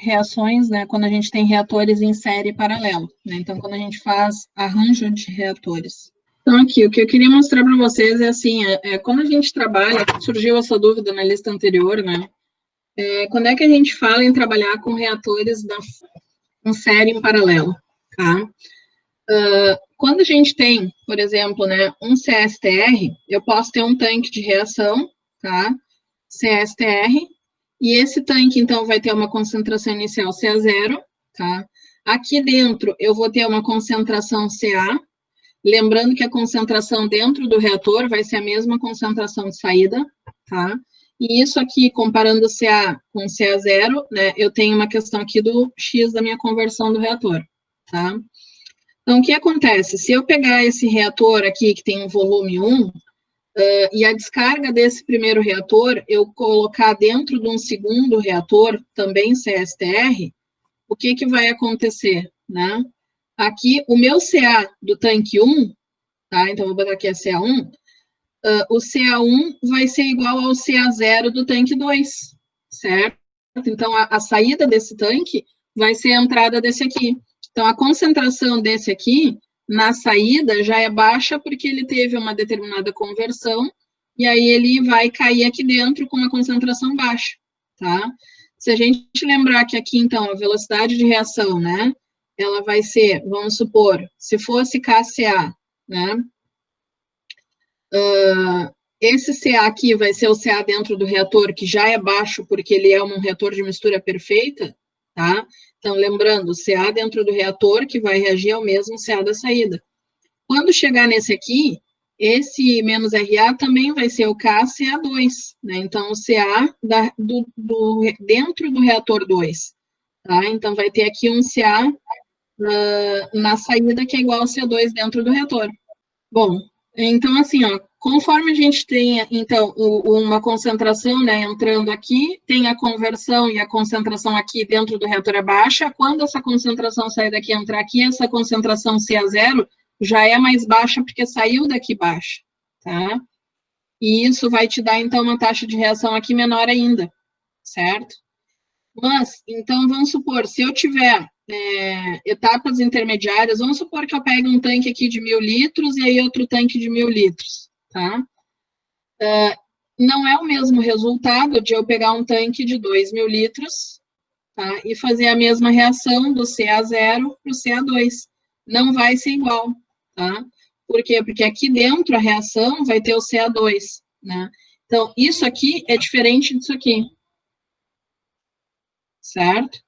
reações, né, quando a gente tem reatores em série paralelo, né, então quando a gente faz arranjo de reatores. Então aqui, o que eu queria mostrar para vocês é assim, quando a gente trabalha, surgiu essa dúvida na lista anterior, né, quando é que a gente fala em trabalhar com reatores em série em paralelo, tá? Quando a gente tem, por exemplo, né, um CSTR, eu posso ter um tanque de reação, tá? CSTR, e esse tanque, então, vai ter uma concentração inicial CA0, tá? Aqui dentro, eu vou ter uma concentração CA, lembrando que a concentração dentro do reator vai ser a mesma concentração de saída, tá? E isso aqui, comparando CA com CA0, né, eu tenho uma questão aqui do X da minha conversão do reator, tá? Então, o que acontece? Se eu pegar esse reator aqui, que tem um volume 1, e a descarga desse primeiro reator, eu colocar dentro de um segundo reator, também CSTR, o que vai acontecer, né? Aqui, o meu CA do tanque 1, tá? Então, vou botar aqui a CA1, o CA1 vai ser igual ao CA0 do tanque 2, certo? Então, a saída desse tanque vai ser a entrada desse aqui. Então, a concentração desse aqui, na saída, já é baixa porque ele teve uma determinada conversão, e aí ele vai cair aqui dentro com uma concentração baixa, tá? Se a gente lembrar que aqui, então, a velocidade de reação, né, ela vai ser, vamos supor, se fosse KCA, né, esse CA aqui vai ser o CA dentro do reator, que já é baixo, porque ele é um reator de mistura perfeita, tá? Então, lembrando, CA dentro do reator, que vai reagir ao mesmo CA da saída. Quando chegar nesse aqui, esse menos RA também vai ser o KCA2, né? Então, o CA dentro do reator 2, tá? Então, vai ter aqui um CA na saída, que é igual ao CO2 dentro do reator. Bom, então, assim, ó, conforme a gente tem, então, uma concentração, né, entrando aqui, tem a conversão e a concentração aqui dentro do reator é baixa, quando essa concentração sair daqui e entrar aqui, essa concentração CA0 já é mais baixa porque saiu daqui baixa, tá? E isso vai te dar, então, uma taxa de reação aqui menor ainda, certo? Mas, então, vamos supor, se eu tiver etapas intermediárias, vamos supor que eu pegue um tanque aqui de 1.000 litros e aí outro tanque de 1.000 litros, tá? Não é o mesmo resultado de eu pegar um tanque de 2.000 litros, tá? E fazer a mesma reação do CA0 para o CA2. Não vai ser igual, tá? Por quê? Porque aqui dentro a reação vai ter o CA2, né? Então, isso aqui é diferente disso aqui, certo?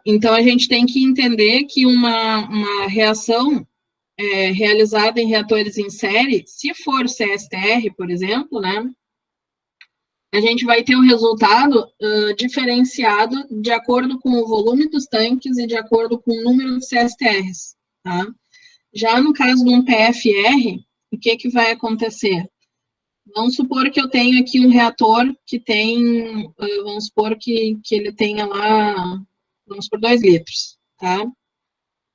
Então, a gente tem que entender que uma reação realizada em reatores em série, se for CSTR, por exemplo, né, a gente vai ter um resultado diferenciado de acordo com o volume dos tanques e de acordo com o número de CSTRs, tá? Já no caso de um PFR, o que vai acontecer? Vamos supor que eu tenho aqui um reator que tem, vamos supor que ele tenha lá, vamos por 2 litros, tá?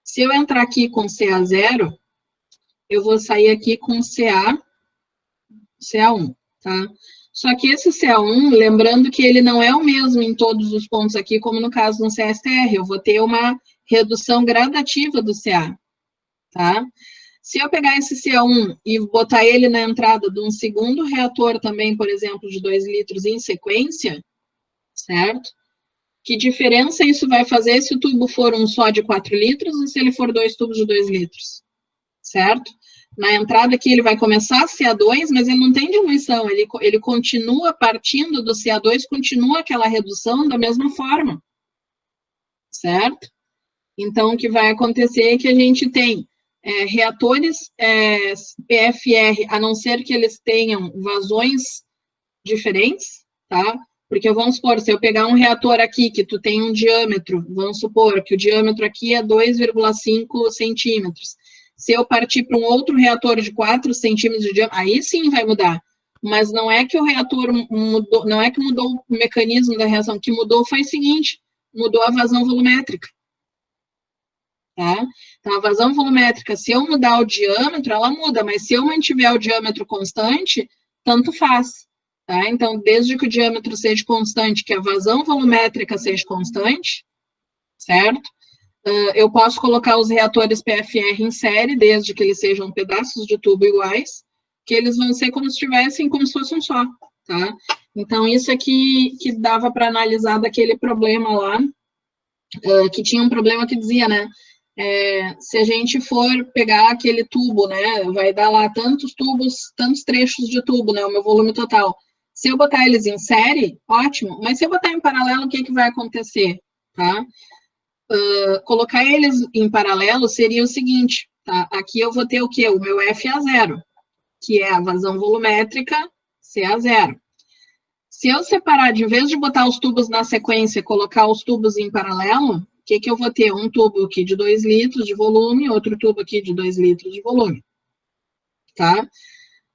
Se eu entrar aqui com CA0, eu vou sair aqui com CA1, tá? Só que esse CA1, lembrando que ele não é o mesmo em todos os pontos aqui, como no caso do CSTR, eu vou ter uma redução gradativa do CA, tá? Se eu pegar esse CA1 e botar ele na entrada de um segundo reator também, por exemplo, de 2 litros em sequência, certo? Que diferença isso vai fazer se o tubo for um só de 4 litros ou se ele for 2 tubos de 2 litros, certo? Na entrada aqui ele vai começar a CA2, mas ele não tem diluição, ele continua partindo do CA2, continua aquela redução da mesma forma, certo? Então, o que vai acontecer é que a gente tem reatores PFR, a não ser que eles tenham vazões diferentes, tá? Porque vamos supor, se eu pegar um reator aqui que tu tem um diâmetro, vamos supor que o diâmetro aqui é 2,5 centímetros. Se eu partir para um outro reator de 4 centímetros de diâmetro, aí sim vai mudar. Mas não é que o reator mudou, não é que mudou o mecanismo da reação, o que mudou foi o seguinte, mudou a vazão volumétrica. Tá? Então, a vazão volumétrica, se eu mudar o diâmetro, ela muda, mas se eu mantiver o diâmetro constante, tanto faz, tá? Então, desde que o diâmetro seja constante, que a vazão volumétrica seja constante, certo? Eu posso colocar os reatores PFR em série, desde que eles sejam pedaços de tubo iguais, que eles vão ser como se tivessem, como se fosse um só, tá? Então, isso aqui que dava para analisar daquele problema lá, que tinha um problema que dizia, né, se a gente for pegar aquele tubo, né, vai dar lá tantos tubos, tantos trechos de tubo, né, o meu volume total. Se eu botar eles em série, ótimo, mas se eu botar em paralelo, o que vai acontecer, tá? Colocar eles em paralelo seria o seguinte, tá? Aqui eu vou ter o quê? O meu FA0, que é a vazão volumétrica CA0. Se eu separar, de vez de botar os tubos na sequência, colocar os tubos em paralelo, o que eu vou ter? Um tubo aqui de 2 litros de volume, outro tubo aqui de 2 litros de volume, tá?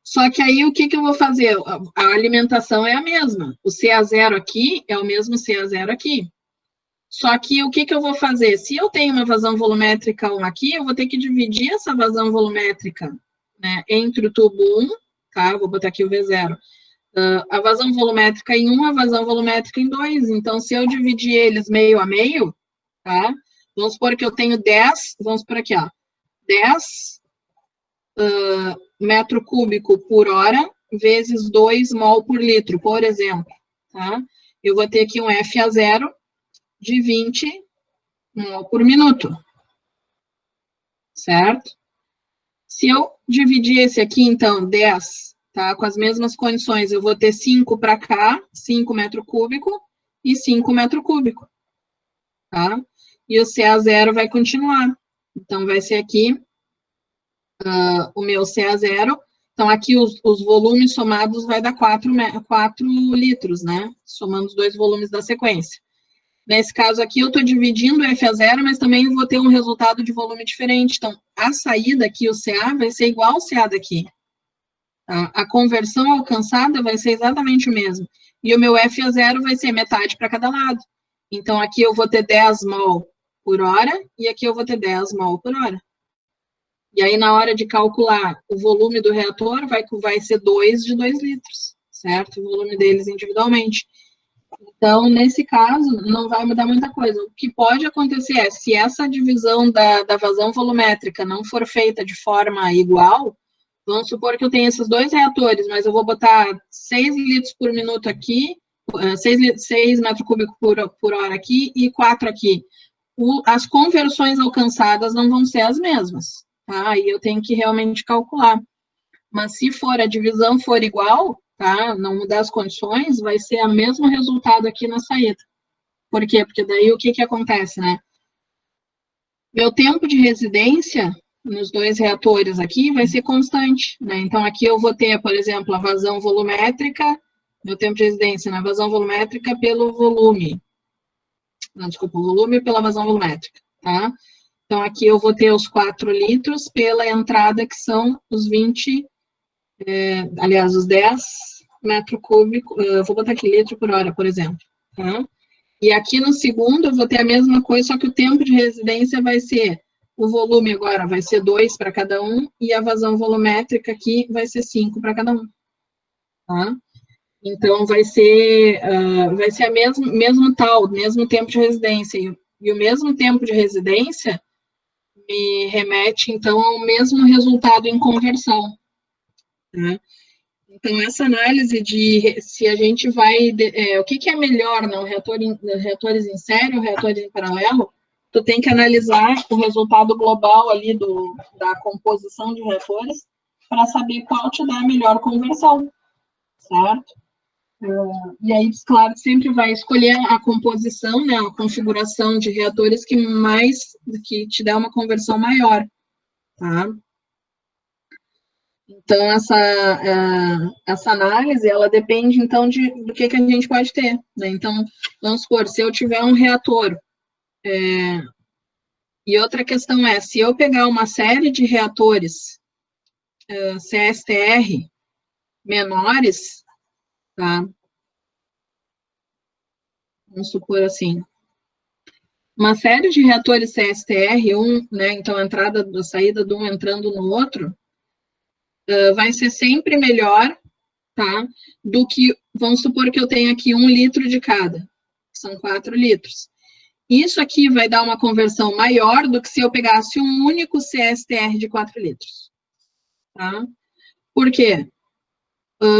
Só que aí, o que eu vou fazer? A alimentação é a mesma. O CA0 aqui é o mesmo CA0 aqui. Só que o que eu vou fazer? Se eu tenho uma vazão volumétrica 1 aqui, eu vou ter que dividir essa vazão volumétrica, né, entre o tubo 1, tá? Vou botar aqui o V0. A vazão volumétrica em 1, a vazão volumétrica em 2. Então, se eu dividir eles meio a meio, tá? Vamos supor que eu tenho 10, vamos por aqui, ó, 10 metro cúbico por hora, vezes 2 mol por litro, por exemplo, tá? Eu vou ter aqui um FA0 de 20 mol por minuto, certo? Se eu dividir esse aqui, então, 10, tá? Com as mesmas condições, eu vou ter 5 para cá, 5 metro cúbico e 5 metro cúbico, tá? E o CA0 vai continuar. Então, vai ser aqui o meu CA0. Então, aqui os volumes somados vai dar 4 litros, né? Somando os dois volumes da sequência. Nesse caso aqui, eu estou dividindo o FA0, mas também vou ter um resultado de volume diferente. Então, a saída aqui, o CA, vai ser igual ao CA daqui. Tá? A conversão alcançada vai ser exatamente o mesmo. E o meu FA0 vai ser metade para cada lado. Então, aqui eu vou ter 10 mol por hora, e aqui eu vou ter 10 mol por hora. E aí, na hora de calcular o volume do reator, vai ser 2 de 2 litros, certo? O volume deles individualmente. Então, nesse caso, não vai mudar muita coisa. O que pode acontecer é, se essa divisão da vazão volumétrica não for feita de forma igual, vamos supor que eu tenho esses dois reatores, mas eu vou botar 6 litros por minuto aqui, 6 metros cúbicos por hora aqui e 4 aqui. As conversões alcançadas não vão ser as mesmas, tá? Aí eu tenho que realmente calcular. Mas se a divisão for igual, tá? Não mudar as condições, vai ser o mesmo resultado aqui na saída. Por quê? Porque daí o que acontece, né? Meu tempo de residência nos dois reatores aqui vai ser constante, né? Então, aqui eu vou ter, por exemplo, a vazão volumétrica, meu tempo de residência na vazão volumétrica pelo volume. Não, desculpa, o volume pela vazão volumétrica, tá? Então, aqui eu vou ter os 4 litros pela entrada, que são os 20, aliás, os 10 metro cúbico, vou botar aqui litro por hora, por exemplo, tá? E aqui no segundo eu vou ter a mesma coisa, só que o tempo de residência vai ser, o volume agora vai ser 2 para cada um, e a vazão volumétrica aqui vai ser 5 para cada um, tá? Então, vai ser a mesmo tempo de residência, e o mesmo tempo de residência me remete, então, ao mesmo resultado em conversão, tá? Então, essa análise de se a gente vai... o que é melhor, né? Reatores em série ou reatores em paralelo? Tu tem que analisar o resultado global ali da composição de reatores para saber qual te dá a melhor conversão, certo? E aí, claro, sempre vai escolher a composição, né? A configuração de reatores que te dá uma conversão maior, tá? Então, essa análise, ela depende, então, do que a gente pode ter, né? Então, vamos supor, se eu tiver um reator, e outra questão é, se eu pegar uma série de reatores CSTR menores, tá? Vamos supor assim, uma série de reatores CSTR, né? Então, a entrada, a saída de um entrando no outro, vai ser sempre melhor, tá? Do que, vamos supor que eu tenho aqui 1 litro de cada, são 4 litros. Isso aqui vai dar uma conversão maior do que se eu pegasse um único CSTR de 4 litros, tá? Por quê?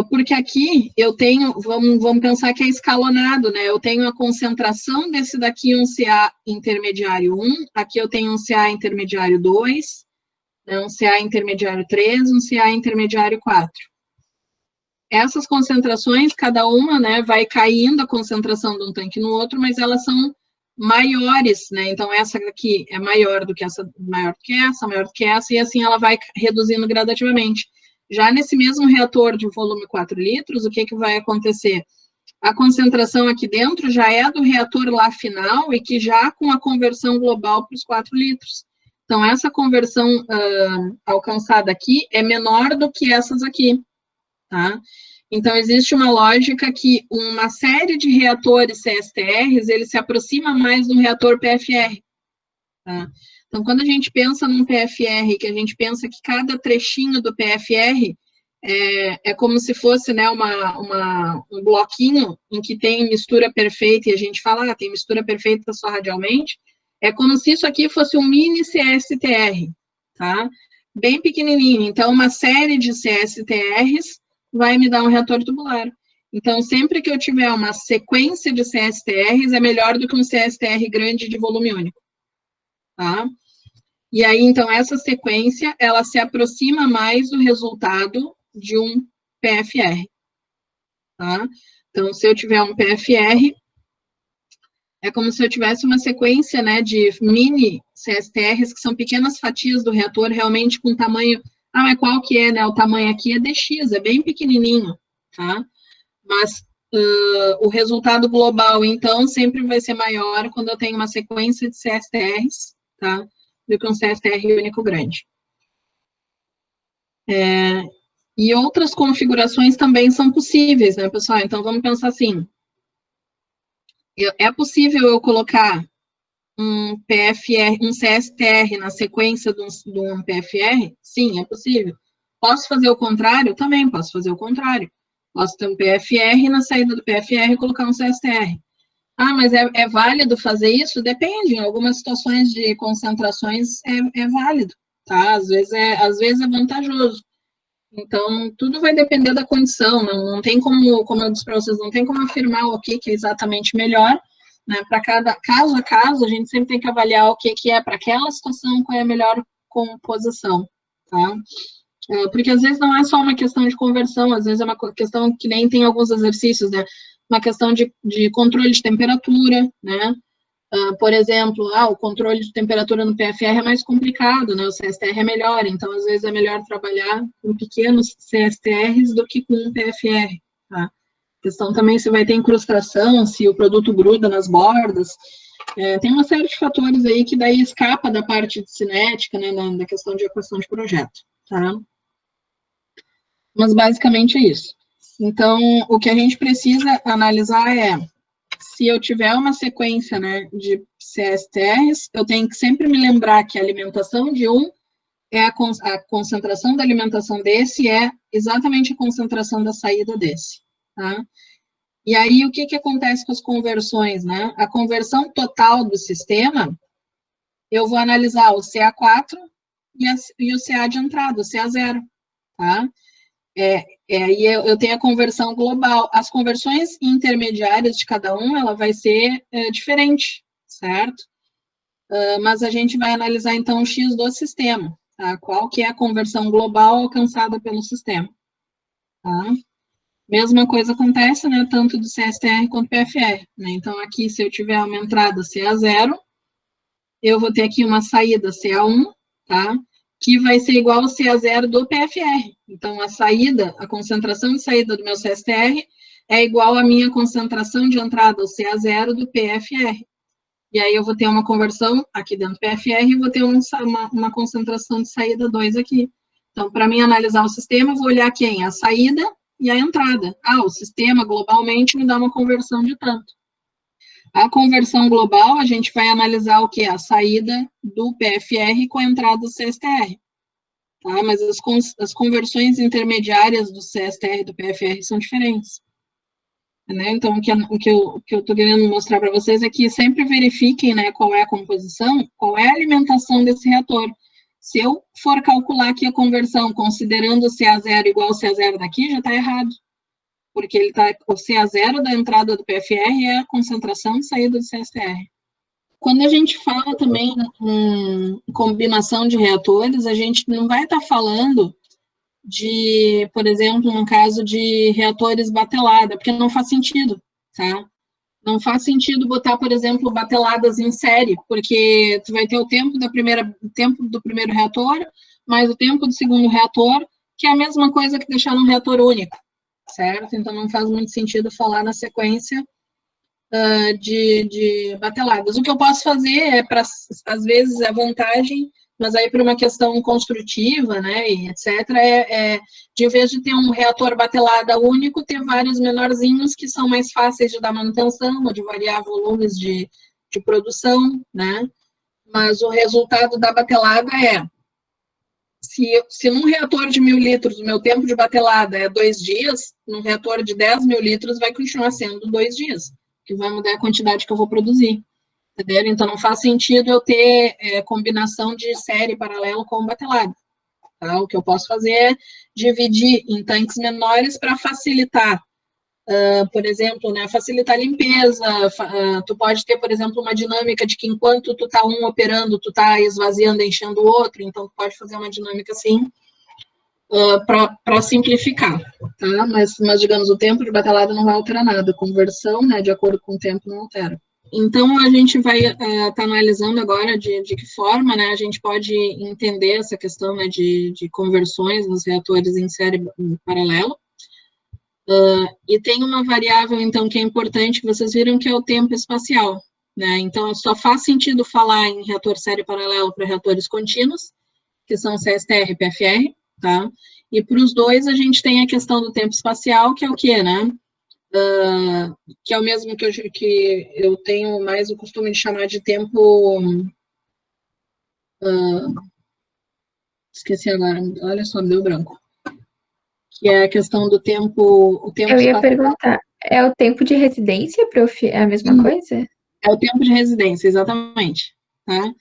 Porque aqui eu tenho, vamos pensar que é escalonado, né? Eu tenho a concentração desse daqui, um CA intermediário 1, aqui eu tenho um CA intermediário 2, né? Um CA intermediário 3, um CA intermediário 4. Essas concentrações, cada uma, né, vai caindo a concentração de um tanque no outro, mas elas são maiores, né? Então, essa aqui é maior do que essa, maior do que essa, maior do que essa, e assim ela vai reduzindo gradativamente. Já nesse mesmo reator de volume 4 litros, o que vai acontecer? A concentração aqui dentro já é do reator lá final e que já com a conversão global para os 4 litros. Então, essa conversão alcançada aqui é menor do que essas aqui, tá? Então, existe uma lógica que uma série de reatores CSTRs, ele se aproxima mais do reator PFR, tá? Então, quando a gente pensa num PFR, que a gente pensa que cada trechinho do PFR é como se fosse, né, um bloquinho em que tem mistura perfeita, e a gente fala, tem mistura perfeita só radialmente, é como se isso aqui fosse um mini CSTR, tá? Bem pequenininho. Então, uma série de CSTRs vai me dar um reator tubular. Então, sempre que eu tiver uma sequência de CSTRs, é melhor do que um CSTR grande de volume único, tá? E aí, então, essa sequência, ela se aproxima mais do resultado de um PFR, tá? Então, se eu tiver um PFR, é como se eu tivesse uma sequência, né, de mini CSTRs, que são pequenas fatias do reator, realmente com tamanho... mas qual que é, né? O tamanho aqui é DX, é bem pequenininho, tá? Mas o resultado global, então, sempre vai ser maior quando eu tenho uma sequência de CSTRs, tá? Do que um CSTR único grande. E outras configurações também são possíveis, né, pessoal? Então, vamos pensar assim. É possível eu colocar um PFR, um CSTR na sequência de um PFR? Sim, é possível. Posso fazer o contrário? Também posso fazer o contrário. Posso ter um PFR e na saída do PFR colocar um CSTR. Mas é válido fazer isso? Depende. Em algumas situações de concentrações é válido, tá? Às vezes é vantajoso. Então, tudo vai depender da condição, não tem como eu disse para vocês, não tem como afirmar o que é exatamente melhor, né? Para cada caso a caso, a gente sempre tem que avaliar o que é para aquela situação, qual é a melhor composição, tá? Porque às vezes não é só uma questão de conversão, às vezes é uma questão que nem tem alguns exercícios, né? Uma questão de controle de temperatura, né? Por exemplo, o controle de temperatura no PFR é mais complicado, né? O CSTR é melhor, então às vezes é melhor trabalhar com pequenos CSTRs do que com um PFR, tá? A questão também se vai ter incrustação, se o produto gruda nas bordas, tem uma série de fatores aí que daí escapa da parte de cinética, né, da questão de equação de projeto, tá? Mas basicamente é isso. Então, o que a gente precisa analisar é se eu tiver uma sequência, né, de CSTRs, eu tenho que sempre me lembrar que a alimentação de um é a concentração da alimentação desse é exatamente a concentração da saída desse, tá? E aí, o que acontece com as conversões, né? A conversão total do sistema, eu vou analisar o CA4 e o CA de entrada, o CA0, tá? E eu tenho a conversão global. As conversões intermediárias de cada um, ela vai ser diferente, certo? Mas a gente vai analisar, então, o X do sistema, tá? Qual que é a conversão global alcançada pelo sistema, tá? Mesma coisa acontece, né, tanto do CSTR quanto do PFR, né? Então, aqui, se eu tiver uma entrada CA0, eu vou ter aqui uma saída CA1, tá? Que vai ser igual ao CA0 do PFR. Então, a concentração de saída do meu CSTR é igual à minha concentração de entrada, o CA0 do PFR. E aí eu vou ter uma conversão aqui dentro do PFR e vou ter uma concentração de saída 2 aqui. Então, para mim analisar o sistema, eu vou olhar quem? A saída e a entrada. O sistema globalmente me dá uma conversão de tanto. A conversão global, a gente vai analisar o que? A saída do PFR com a entrada do CSTR. tá? Mas as conversões intermediárias do CSTR e do PFR são diferentes. Né? Então, o que eu estou querendo mostrar para vocês é que sempre verifiquem, né, qual é a composição, qual é a alimentação desse reator. Se eu for calcular aqui a conversão, considerando o CA0 igual ao CA0 daqui, já está errado. Porque o CA0 da entrada do PFR é a concentração de saída do CSTR. Quando a gente fala também em combinação de reatores, a gente não vai estar falando de, por exemplo, no caso de reatores batelada, porque não faz sentido, tá? Não faz sentido botar, por exemplo, bateladas em série, porque tu vai ter o tempo do primeiro reator, mais o tempo do segundo reator, que é a mesma coisa que deixar num reator único, certo? Então não faz muito sentido falar na sequência de bateladas. O que eu posso fazer é, às vezes, a vantagem, mas aí por uma questão construtiva, né, e etc., de em vez de ter um reator batelada único, ter vários menorzinhos que são mais fáceis de dar manutenção, ou de variar volumes de produção, né, mas o resultado da batelada é, se num reator de 1.000 litros o meu tempo de batelada é 2 dias, num reator de 10.000 litros vai continuar sendo 2 dias, que vai mudar a quantidade que eu vou produzir, entendeu? Então não faz sentido eu ter combinação de série paralelo com batelada. Tá? O que eu posso fazer é dividir em tanques menores para facilitar, por exemplo, né, facilitar a limpeza. Tu pode ter, por exemplo, uma dinâmica de que enquanto tu tá um operando, tu tá esvaziando, enchendo o outro, então tu pode fazer uma dinâmica assim, para simplificar, tá? Mas, digamos, o tempo de batelada não vai alterar nada, conversão, né, de acordo com o tempo não altera. Então, a gente vai estar analisando agora de que forma, né, a gente pode entender essa questão, né, de conversões nos reatores em série em paralelo. E tem uma variável, então, que é importante, que vocês viram, que é o tempo espacial, né? Então, só faz sentido falar em reator série paralelo para reatores contínuos, que são CSTR e PFR, tá? E para os dois, a gente tem a questão do tempo espacial, que é o quê, né? Que é o mesmo que eu tenho mais o costume de chamar de tempo... esqueci agora, olha só, deu branco. Que é a questão do tempo... O tempo Eu ia espacial. perguntar, é o tempo de residência é a mesma coisa? É o tempo de residência, exatamente. Tá?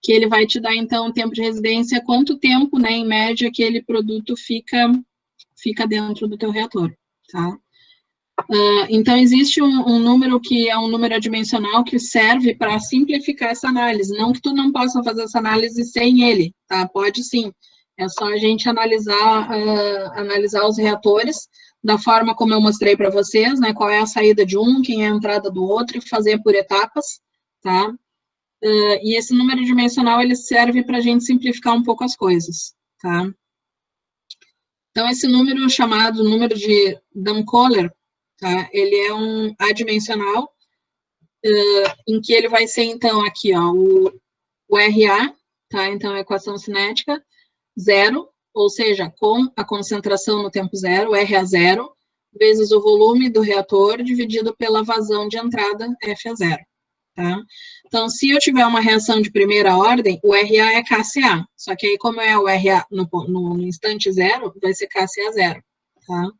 Que ele vai te dar, então, o tempo de residência, quanto tempo, né, em média, aquele produto fica dentro do teu reator, tá? Então, existe um número que é um número adimensional que serve para simplificar essa análise. Não que tu não possa fazer essa análise sem ele, tá? Pode sim. É só a gente analisar os reatores da forma como eu mostrei para vocês, né? Qual é a saída de um, quem é a entrada do outro, e fazer por etapas, tá? E esse número dimensional, ele serve para a gente simplificar um pouco as coisas, tá? Então, esse número chamado número de Damkohler, tá? Ele é um adimensional, em que ele vai ser, então, aqui, ó, o RA, tá? Então, a equação cinética, 0, ou seja, com a concentração no tempo zero, RA 0, vezes o volume do reator, dividido pela vazão de entrada, FA 0, tá? Então, se eu tiver uma reação de primeira ordem, o RA é KCA, só que aí, como é o RA no instante zero, vai ser KCA 0, tá?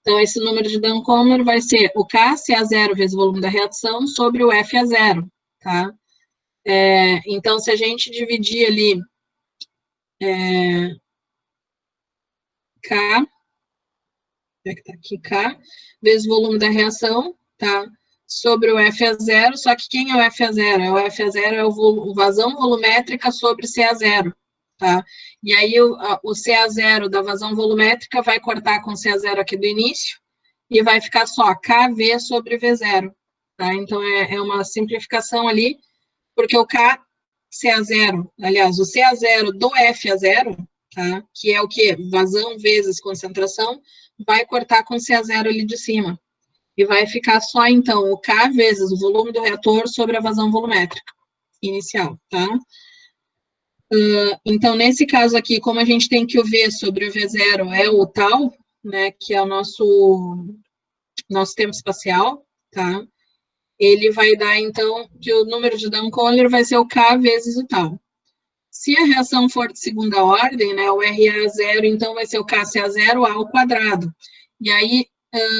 Então, esse número de Damkohler vai ser o KCA0 vezes o volume da reação sobre o FA0, tá? Então, se a gente dividir ali K, que tá aqui, K, vezes o volume da reação, tá? Sobre o FA0, só que quem é o FA0? O FA0 é o vazão volumétrica sobre CA0, tá? E aí o CA0 da vazão volumétrica vai cortar com o CA0 aqui do início, e vai ficar só KV sobre V0, tá? Então, é uma simplificação ali, porque o KCA0, aliás, o CA0 do FA0, tá? Que é o quê? Vazão vezes concentração, vai cortar com o CA0 ali de cima. E vai ficar só, então, o K vezes o volume do reator sobre a vazão volumétrica inicial, tá? Então, nesse caso aqui, como a gente tem que o V sobre o V0 é o tal, né, que é o nosso tempo espacial, tá? Ele vai dar, então, que o número de Damkohler vai ser o K vezes o tal. Se a reação for de segunda ordem, né, o RA0, então vai ser o KCa0 A ao quadrado. E aí,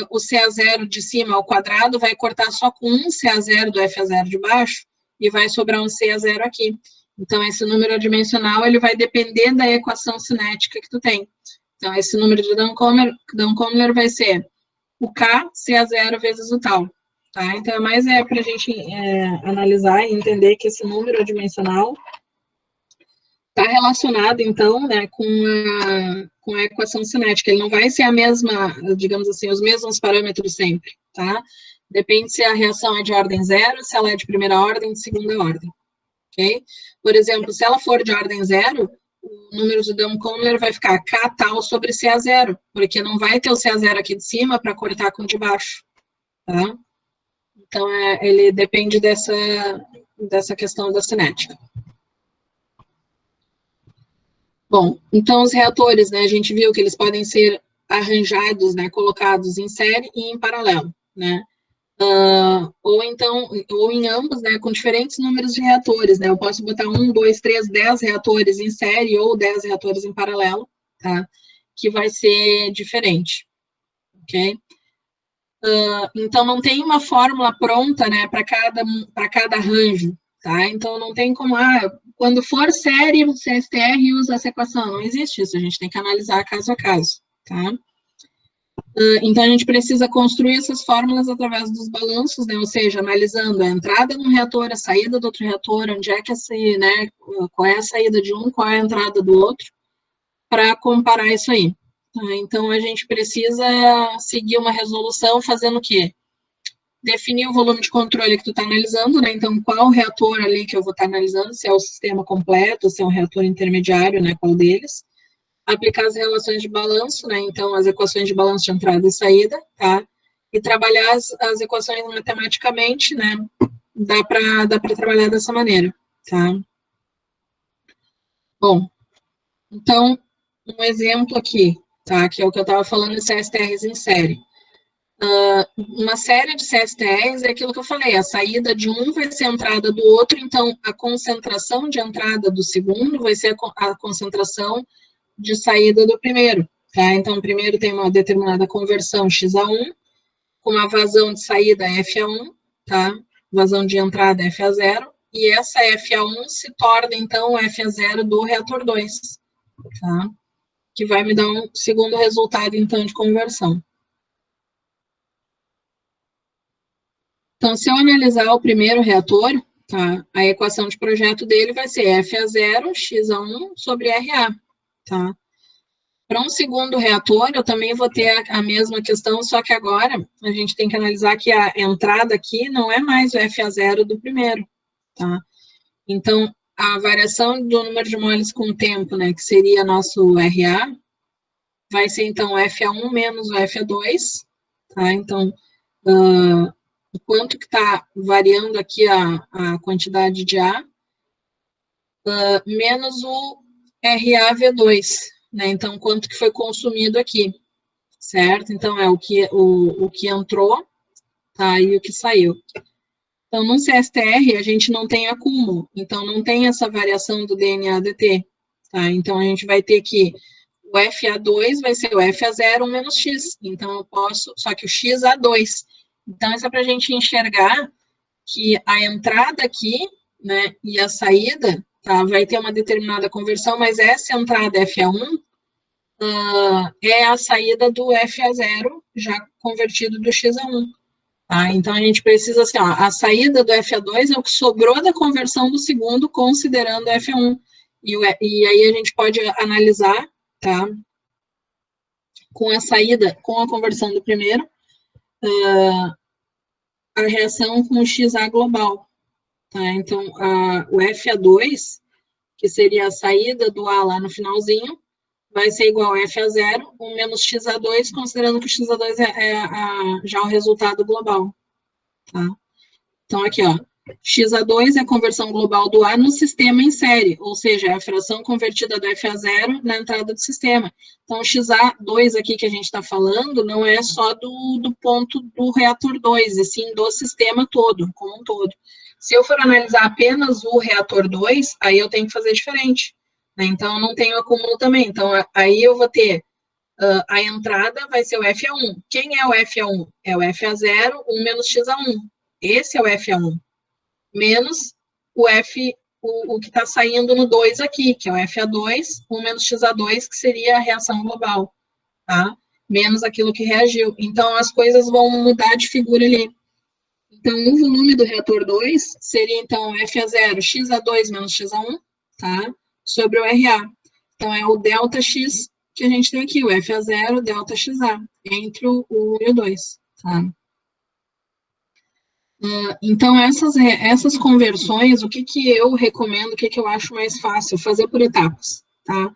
o CA0 de cima ao quadrado vai cortar só com um CA0 do FA0 de baixo e vai sobrar um CA0 aqui. Então, esse número adimensional, ele vai depender da equação cinética que tu tem. Então, esse número de Duncomler vai ser o K, CA0 vezes o tal. Tá? Então, é mais para a gente analisar e entender que esse número adimensional está relacionado, então, né, com a equação cinética. Ele não vai ser a mesma, digamos assim, os mesmos parâmetros sempre, tá? Depende se a reação é de ordem zero, se ela é de primeira ordem, de segunda ordem, ok? Por exemplo, se ela for de ordem zero, o número de Duncomler vai ficar K tal sobre CA0, porque não vai ter o CA0 aqui de cima para cortar com o de baixo, tá? Então, ele depende dessa questão da cinética. Bom, então os reatores, né, a gente viu que eles podem ser arranjados, né, colocados em série e em paralelo, né, ou em ambos, né, com diferentes números de reatores, né, eu posso botar 1, 2, 3, 10 reatores em série ou 10 reatores em paralelo, tá, que vai ser diferente, ok? Então não tem uma fórmula pronta, né, para cada arranjo, tá, então não tem como, quando for série, o CSTR usa essa equação. Não existe isso, a gente tem que analisar caso a caso, tá? Então, a gente precisa construir essas fórmulas através dos balanços, né? Ou seja, analisando a entrada de um reator, a saída do outro reator, onde é que né? Qual é a saída de um, qual é a entrada do outro, para comparar isso aí. Tá? Então, a gente precisa seguir uma resolução fazendo o quê? Definir o volume de controle que tu está analisando, né? Então, qual reator ali que eu vou estar analisando, se é o sistema completo, se é um reator intermediário, né? Qual deles. Aplicar as relações de balanço, né? Então, as equações de balanço de entrada e saída, tá? E trabalhar as equações matematicamente, né? Dá para trabalhar dessa maneira, tá? Bom, então, um exemplo aqui, tá? Que é o que eu estava falando de CSTRs em série. Uma série de CSTRs é aquilo que eu falei, a saída de um vai ser a entrada do outro, então a concentração de entrada do segundo vai ser a concentração de saída do primeiro, tá? Então, o primeiro tem uma determinada conversão XA1, com uma vazão de saída FA1, tá? Vazão de entrada FA0, e essa FA1 se torna, então, o FA0 do reator 2, tá? Que vai me dar um segundo resultado, então, de conversão. Então, se eu analisar o primeiro reator, tá, a equação de projeto dele vai ser FA0 XA1 sobre RA, tá? Para um segundo reator, eu também vou ter a mesma questão, só que agora a gente tem que analisar que a entrada aqui não é mais o FA0 do primeiro, tá? Então, a variação do número de moles com o tempo, né, que seria nosso RA, vai ser, então, o FA1 menos o FA2, tá? Então, o quanto que está variando aqui a quantidade de A, menos o RAV2, né? Então, quanto que foi consumido aqui, certo? Então, é o que entrou, tá? E o que saiu. Então, no CSTR, a gente não tem acúmulo, então não tem essa variação do DNA-DT, tá? Então, a gente vai ter que o FA2 vai ser o FA0 menos X, então eu posso, só que o XA2. Então, isso é para a gente enxergar que a entrada aqui, né, e a saída, tá, vai ter uma determinada conversão, mas essa entrada FA1 é a saída do FA0 já convertido do XA1. Tá? Então, a gente precisa, assim, a saída do FA2 é o que sobrou da conversão do segundo, considerando o FA1. E aí a gente pode analisar, tá, com a saída, com a conversão do primeiro, a reação com o XA global. Tá? Então, o FA2, que seria a saída do A lá no finalzinho, vai ser igual a FA0, o menos XA2, considerando que o XA2 já o resultado global. Tá? Então, aqui, ó, XA2 é a conversão global do A no sistema em série, ou seja, é a fração convertida do FA0 na entrada do sistema. Então, o XA2 aqui que a gente está falando não é só do ponto do reator 2, e sim do sistema todo, como um todo. Se eu for analisar apenas o reator 2, aí eu tenho que fazer diferente, né? Então, eu não tenho acúmulo também. Então, aí eu vou ter a entrada vai ser o FA1. Quem é o FA1? É o FA0, 1 menos XA1. Esse é o FA1. Menos o que está saindo no 2 aqui, que é o FA2, 1 menos XA2, que seria a reação global, tá? Menos aquilo que reagiu. Então, as coisas vão mudar de figura ali. Então, o volume do reator 2 seria, então, FA0, XA2 menos XA1, tá? Sobre o RA. Então, é o ΔX que a gente tem aqui, o FA0, ΔXA, entre o 1 e o 2, tá? Então, essas conversões, o que eu recomendo, o que eu acho mais fácil? Fazer por etapas, tá?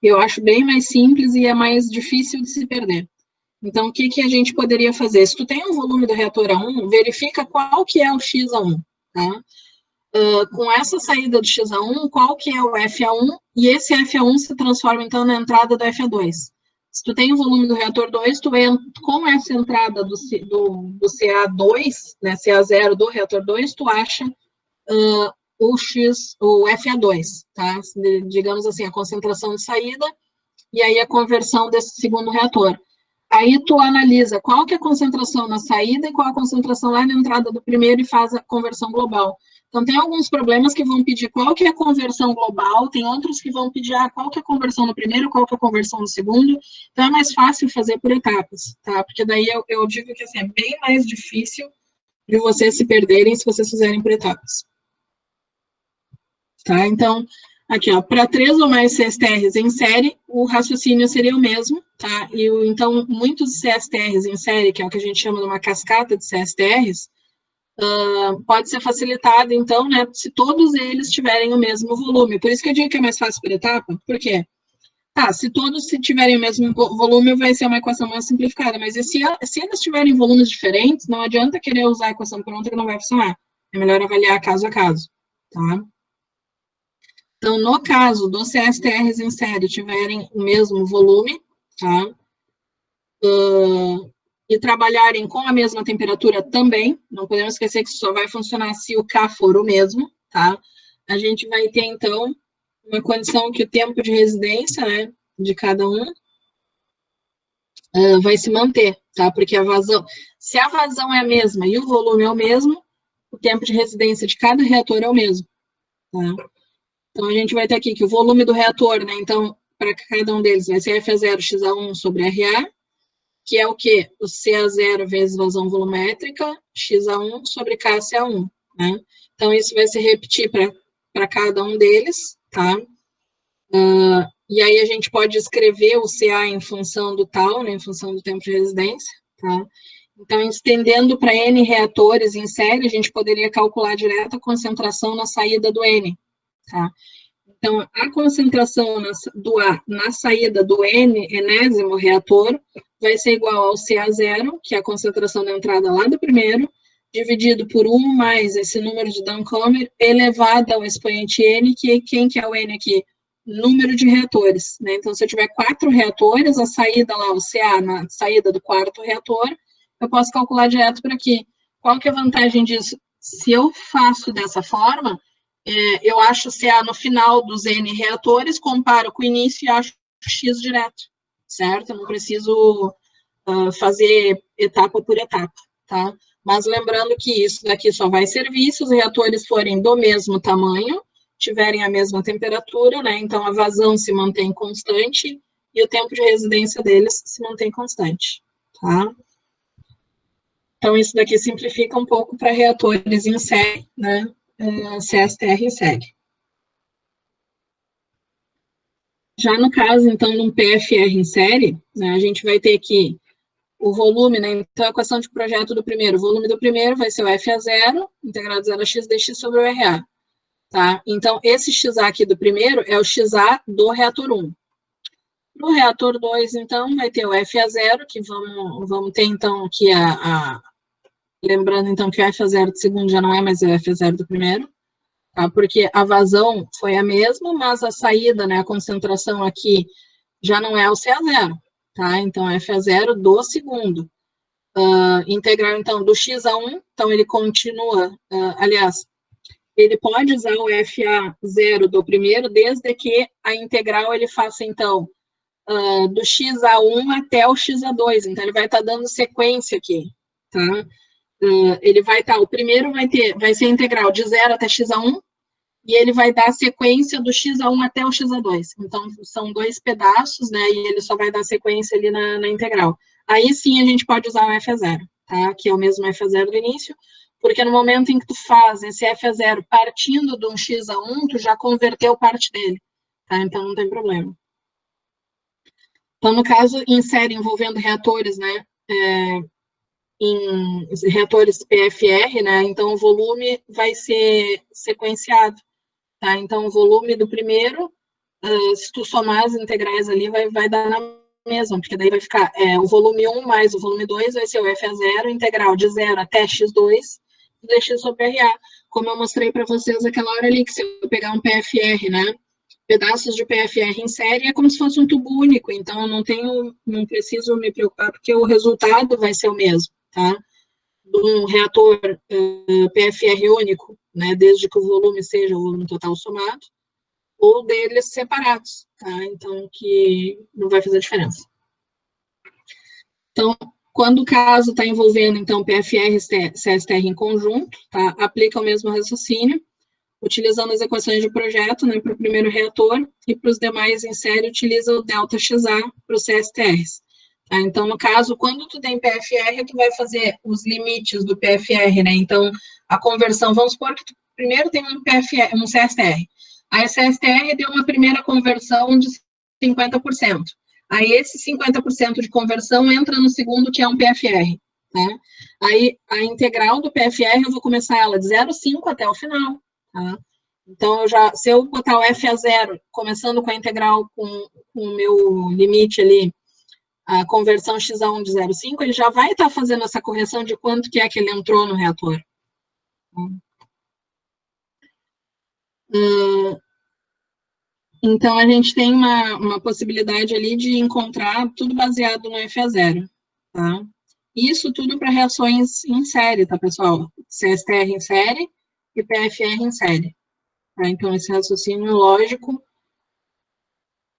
Eu acho bem mais simples e é mais difícil de se perder. Então, o que a gente poderia fazer? Se tu tem um volume do reator A1, verifica qual que é o XA1, tá? Com essa saída do XA1, qual que é o FA1, e esse FA1 se transforma, então, na entrada do FA2. Se tu tem o volume do reator 2, tu com essa entrada do CA2, né, CA0 do reator 2, tu acha o FA2, tá? Digamos assim, a concentração de saída, e aí a conversão desse segundo reator. Aí tu analisa qual que é a concentração na saída e qual a concentração lá na entrada do primeiro e faz a conversão global. Então, tem alguns problemas que vão pedir qual que é a conversão global, tem outros que vão pedir qual que é a conversão no primeiro, qual que é a conversão no segundo. Então, é mais fácil fazer por etapas, tá? Porque daí eu digo que assim, é bem mais difícil de vocês se perderem se vocês fizerem por etapas. Tá? Então, aqui, ó, para 3 ou mais CSTRs em série, o raciocínio seria o mesmo, tá? Então, muitos CSTRs em série, que é o que a gente chama de uma cascata de CSTRs, pode ser facilitado, então, né, se todos eles tiverem o mesmo volume. Por isso que eu digo que é mais fácil por etapa, por quê? Tá, se todos tiverem o mesmo volume, vai ser uma equação mais simplificada, mas se eles tiverem volumes diferentes, não adianta querer usar a equação pronta que não vai funcionar. É melhor avaliar caso a caso, tá? Então, no caso dos CSTRs em série tiverem o mesmo volume, tá? E trabalharem com a mesma temperatura também, não podemos esquecer que isso só vai funcionar se o K for o mesmo, tá? A gente vai ter, então, uma condição que o tempo de residência, né, de cada um vai se manter, tá? Porque se a vazão é a mesma e o volume é o mesmo, o tempo de residência de cada reator é o mesmo, tá? Então, a gente vai ter aqui que o volume do reator, né, então, para cada um deles vai ser FA0 XA1 sobre RA, que é o quê? O CA0 vezes vazão volumétrica, XA1 sobre KCA1, né? Então, isso vai se repetir para cada um deles, tá? E aí a gente pode escrever o CA em função do tal, né, em função do tempo de residência, tá? Então, estendendo para N reatores em série, a gente poderia calcular direto a concentração na saída do N, tá? Então, a concentração do A na saída do enésimo reator vai ser igual ao CA0, que é a concentração da entrada lá do primeiro, dividido por 1 mais esse número de Duncommer, elevado ao expoente N, que quem que é o N aqui? Número de reatores, né? Então, se eu tiver 4 reatores, a saída lá, o CA na saída do quarto reator, eu posso calcular direto por aqui. Qual que é a vantagem disso? Se eu faço dessa forma, eu acho CA no final dos N reatores, comparo com o início e acho X direto, certo? Eu não preciso fazer etapa por etapa, tá? Mas lembrando que isso daqui só vai servir se os reatores forem do mesmo tamanho, tiverem a mesma temperatura, né? Então, a vazão se mantém constante e o tempo de residência deles se mantém constante, tá? Então, isso daqui simplifica um pouco para reatores em série, né? CSTR em série. Já no caso, então, de um PFR em série, né, a gente vai ter aqui o volume, né, então a equação de projeto do primeiro, o volume do primeiro vai ser o FA0, integrado 0 a x dx sobre o RA, tá? Então, esse XA aqui do primeiro é o XA do reator 1. No reator 2, então, vai ter o FA0, que vamos ter, então, aqui lembrando, então, que o FA0 do segundo já não é mais o FA0 do primeiro, tá? Porque a vazão foi a mesma, mas a saída, né, a concentração aqui já não é o CA0, tá? Então, FA0 do segundo. Integral, então, do X a 1, então ele continua, aliás, ele pode usar o FA0 do primeiro, desde que a integral ele faça, então, do xa1 até o xa2. Então, ele vai estar dando sequência aqui, tá? Ele vai estar, o primeiro vai ser integral de 0 até xa1, e ele vai dar a sequência do xa1 até o xa2. Então, são 2 pedaços, né? E ele só vai dar sequência ali na integral. Aí sim a gente pode usar o FA0, tá? Que é o mesmo FA0 do início, porque no momento em que tu faz esse FA0 partindo de um xa1, tu já converteu parte dele, tá? Então não tem problema. Então, no caso, em série envolvendo reatores, né? Em reatores PFR, né? Então o volume vai ser sequenciado, tá? Então o volume do primeiro, se tu somar as integrais ali, vai dar na mesma, porque daí vai ficar o volume 1 mais o volume 2 vai ser o FA0, integral de 0 até x2, dx sobre RA. Como eu mostrei para vocês aquela hora ali, que se eu pegar um PFR, né? Pedaços de PFR em série é como se fosse um tubo único, então eu não preciso me preocupar, porque o resultado vai ser o mesmo, tá? De um reator PFR único, né? Desde que o volume seja o volume total somado, ou deles separados, tá? Então, que não vai fazer diferença. Então, quando o caso está envolvendo, então, PFR e CSTR em conjunto, tá? Aplica o mesmo raciocínio, utilizando as equações de projeto, né, para o primeiro reator, e para os demais em série, utiliza o ΔXA para os CSTRs. Tá? Então, no caso, quando tu tem PFR, tu vai fazer os limites do PFR, né? Então, a conversão, vamos supor que tu primeiro tem um PFR, um CSTR. Aí a CSTR deu uma primeira conversão de 50%. Aí esse 50% de conversão entra no segundo, que é um PFR. Tá? Aí a integral do PFR, eu vou começar ela de 0,5 até o final. Tá? Então, se eu botar o FA0, começando com a integral com o meu limite ali, a conversão x1 de 0,5, ele já vai estar fazendo essa correção de quanto que é que ele entrou no reator. Então, a gente tem uma possibilidade ali de encontrar tudo baseado no FA0, tá? Isso tudo para reações em série, tá, pessoal? CSTR em série e PFR em série. Tá? Então, esse raciocínio lógico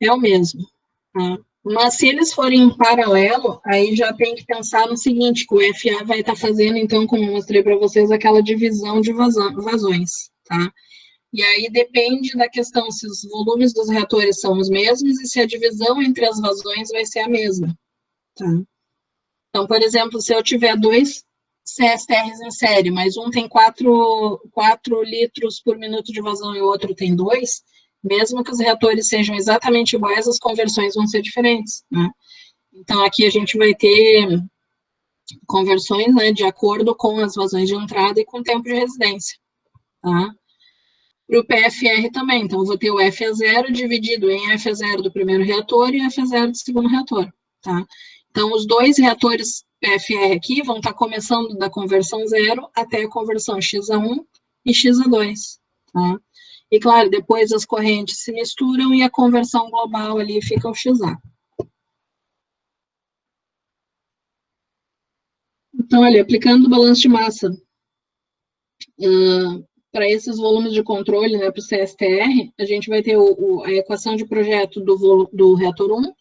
é o mesmo. Tá? Mas se eles forem em paralelo, aí já tem que pensar no seguinte, que o FA vai estar fazendo, então, como eu mostrei para vocês, aquela divisão de vazões, tá? E aí depende da questão se os volumes dos reatores são os mesmos e se a divisão entre as vazões vai ser a mesma, tá? Então, por exemplo, se eu tiver 2 CSTRs em série, mas um tem 4 litros por minuto de vazão e o outro tem 2, mesmo que os reatores sejam exatamente iguais, as conversões vão ser diferentes, né? Então, aqui a gente vai ter conversões, né, de acordo com as vazões de entrada e com o tempo de residência, tá? Para o PFR também, então eu vou ter o FA0 dividido em FA0 do primeiro reator e FA0 do segundo reator, tá? Então, os dois reatores PFR aqui vão estar começando da conversão 0 até a conversão xa1 e xa2, tá? E, claro, depois as correntes se misturam e a conversão global ali fica o XA. Então, olha, aplicando o balanço de massa para esses volumes de controle, né, para o CSTR, a gente vai ter a equação de projeto do reator 1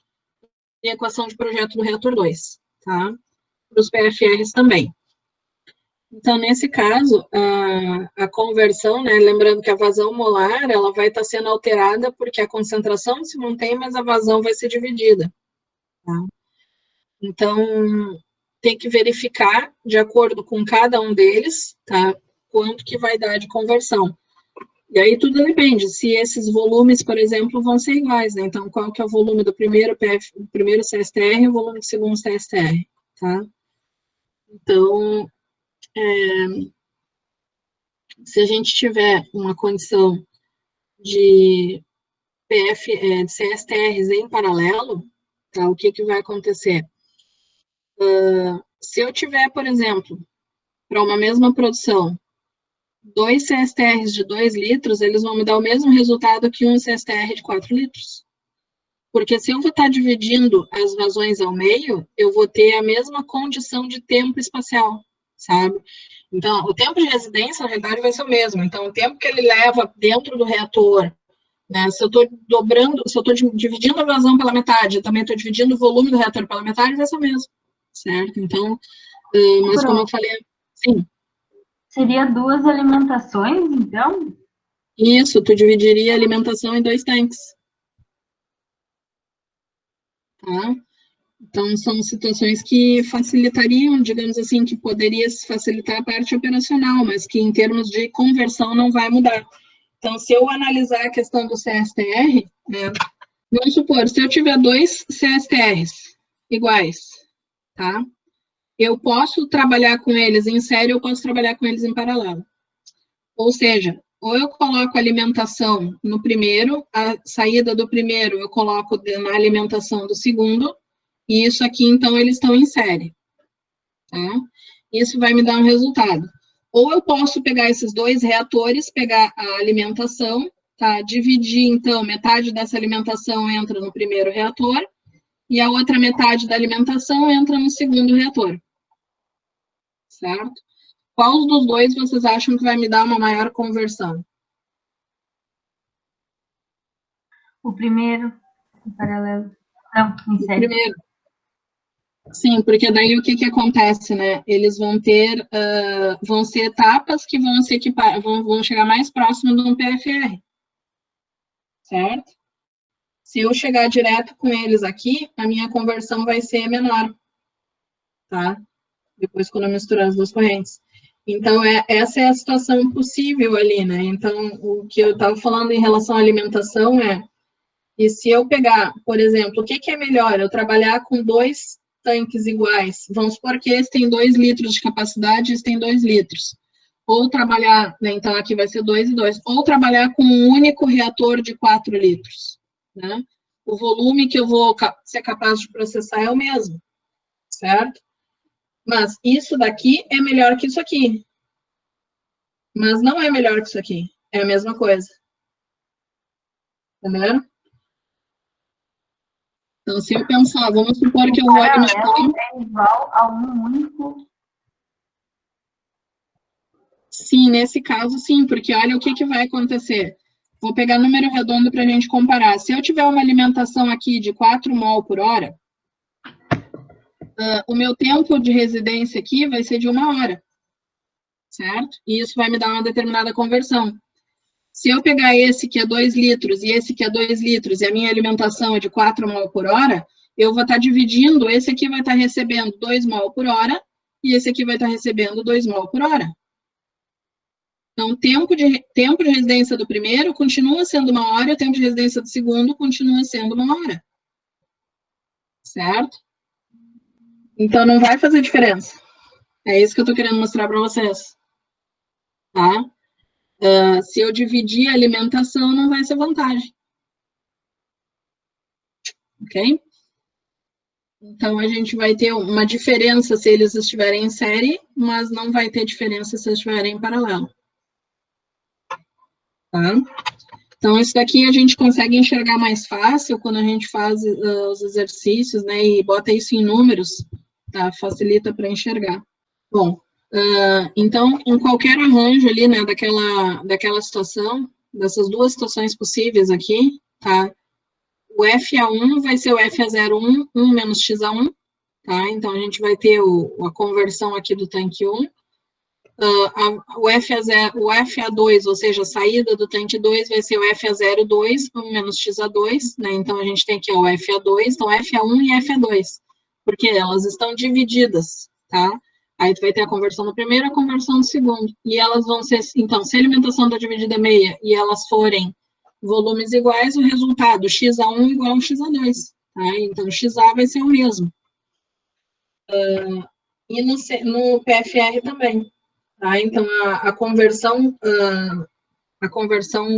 e a equação de projeto do reator 2, tá? Para os PFRs também. Então, nesse caso, a conversão, né, lembrando que a vazão molar, ela vai estar sendo alterada porque a concentração se mantém, mas a vazão vai ser dividida, tá? Então, tem que verificar, de acordo com cada um deles, tá, quanto que vai dar de conversão. E aí tudo depende, se esses volumes, por exemplo, vão ser iguais, né? Então, qual que é o volume do primeiro CSTR e o volume do segundo CSTR, tá? Então, se a gente tiver uma condição de de CSTRs em paralelo, tá? O que vai acontecer? Se eu tiver, por exemplo, para uma mesma produção, 2 CSTRs de 2 litros, eles vão me dar o mesmo resultado que um CSTR de 4 litros. Porque se eu vou estar dividindo as vazões ao meio, eu vou ter a mesma condição de tempo espacial, sabe? Então, o tempo de residência, na realidade, vai ser o mesmo. Então, o tempo que ele leva dentro do reator, né? Se eu estou dobrando, se eu estou dividindo a vazão pela metade, eu também estou dividindo o volume do reator pela metade, vai ser o mesmo, certo? Então, mas como eu falei, sim. Seria 2 alimentações, então? Isso, tu dividiria a alimentação em 2 tanques. Tá? Então, são situações que facilitariam, digamos assim, que poderia facilitar a parte operacional, mas que em termos de conversão não vai mudar. Então, se eu analisar a questão do CSTR, né, vamos supor, se eu tiver 2 CSTRs iguais, tá? Eu posso trabalhar com eles em série, eu posso trabalhar com eles em paralelo. Ou seja, ou eu coloco alimentação no primeiro, a saída do primeiro eu coloco na alimentação do segundo, e isso aqui, então, eles estão em série. Tá? Isso vai me dar um resultado. Ou eu posso pegar esses 2 reatores, pegar a alimentação, tá? Dividir, então, metade dessa alimentação entra no primeiro reator, e a outra metade da alimentação entra no segundo reator. Certo? Qual dos 2 vocês acham que vai me dar uma maior conversão? O primeiro, em paralelo. Não, em série. O primeiro. Sim, porque daí o que acontece, né? Eles vão ter, vão ser etapas que vão se equipar, vão chegar mais próximo de um PFR. Certo? Se eu chegar direto com eles aqui, a minha conversão vai ser menor. Tá? Depois, quando eu misturar as 2 correntes. Então, essa é a situação possível ali, né? Então, o que eu estava falando em relação à alimentação e se eu pegar, por exemplo, o que é melhor? Eu trabalhar com 2 tanques iguais, vamos supor que esse tem 2 litros de capacidade, esse tem 2 litros. Ou trabalhar, né, então aqui vai ser 2 e 2, ou trabalhar com um único reator de 4 litros, né? O volume que eu vou ser capaz de processar é o mesmo, certo? Mas isso daqui é melhor que isso aqui. Mas não é melhor que isso aqui. É a mesma coisa. Entendeu? Então, se eu pensar, vamos supor que eu vou alimentar... É igual a um único... Sim, nesse caso, sim, porque olha o que vai acontecer. Vou pegar número redondo para a gente comparar. Se eu tiver uma alimentação aqui de 4 mol por hora, o meu tempo de residência aqui vai ser de 1 hora, certo? E isso vai me dar uma determinada conversão. Se eu pegar esse que é 2 litros e esse que é 2 litros e a minha alimentação é de 4 mol por hora, eu vou estar dividindo, esse aqui vai estar recebendo 2 mol por hora e esse aqui vai estar recebendo 2 mol por hora. Então, o tempo de residência do primeiro continua sendo 1 hora, e o tempo de residência do segundo continua sendo 1 hora. Certo? Então, não vai fazer diferença. É isso que eu estou querendo mostrar para vocês. Tá? Se eu dividir a alimentação, não vai ser vantagem. Ok? Então, a gente vai ter uma diferença se eles estiverem em série, mas não vai ter diferença se eles estiverem em paralelo. Tá? Então, isso daqui a gente consegue enxergar mais fácil quando a gente faz os exercícios, né, e bota isso em números, tá? Facilita para enxergar. Bom, então, em qualquer arranjo ali, né, daquela situação, dessas 2 situações possíveis aqui, tá? O FA1 vai ser o FA01, 1 menos XA1, tá? Então, a gente vai ter a conversão aqui do tanque 1. O FA2, ou seja, a saída do tanque 2 vai ser o FA02, 1 menos XA2, né? Então, a gente tem aqui o FA2, então FA1 e FA2, porque elas estão divididas, tá? Aí tu vai ter a conversão do primeiro e a conversão do segundo. E elas vão ser, então, se a alimentação está dividida meia e elas forem volumes iguais, o resultado XA1 igual ao XA2, tá? Então, XA vai ser o mesmo. E no PFR também. Tá? Então, a conversão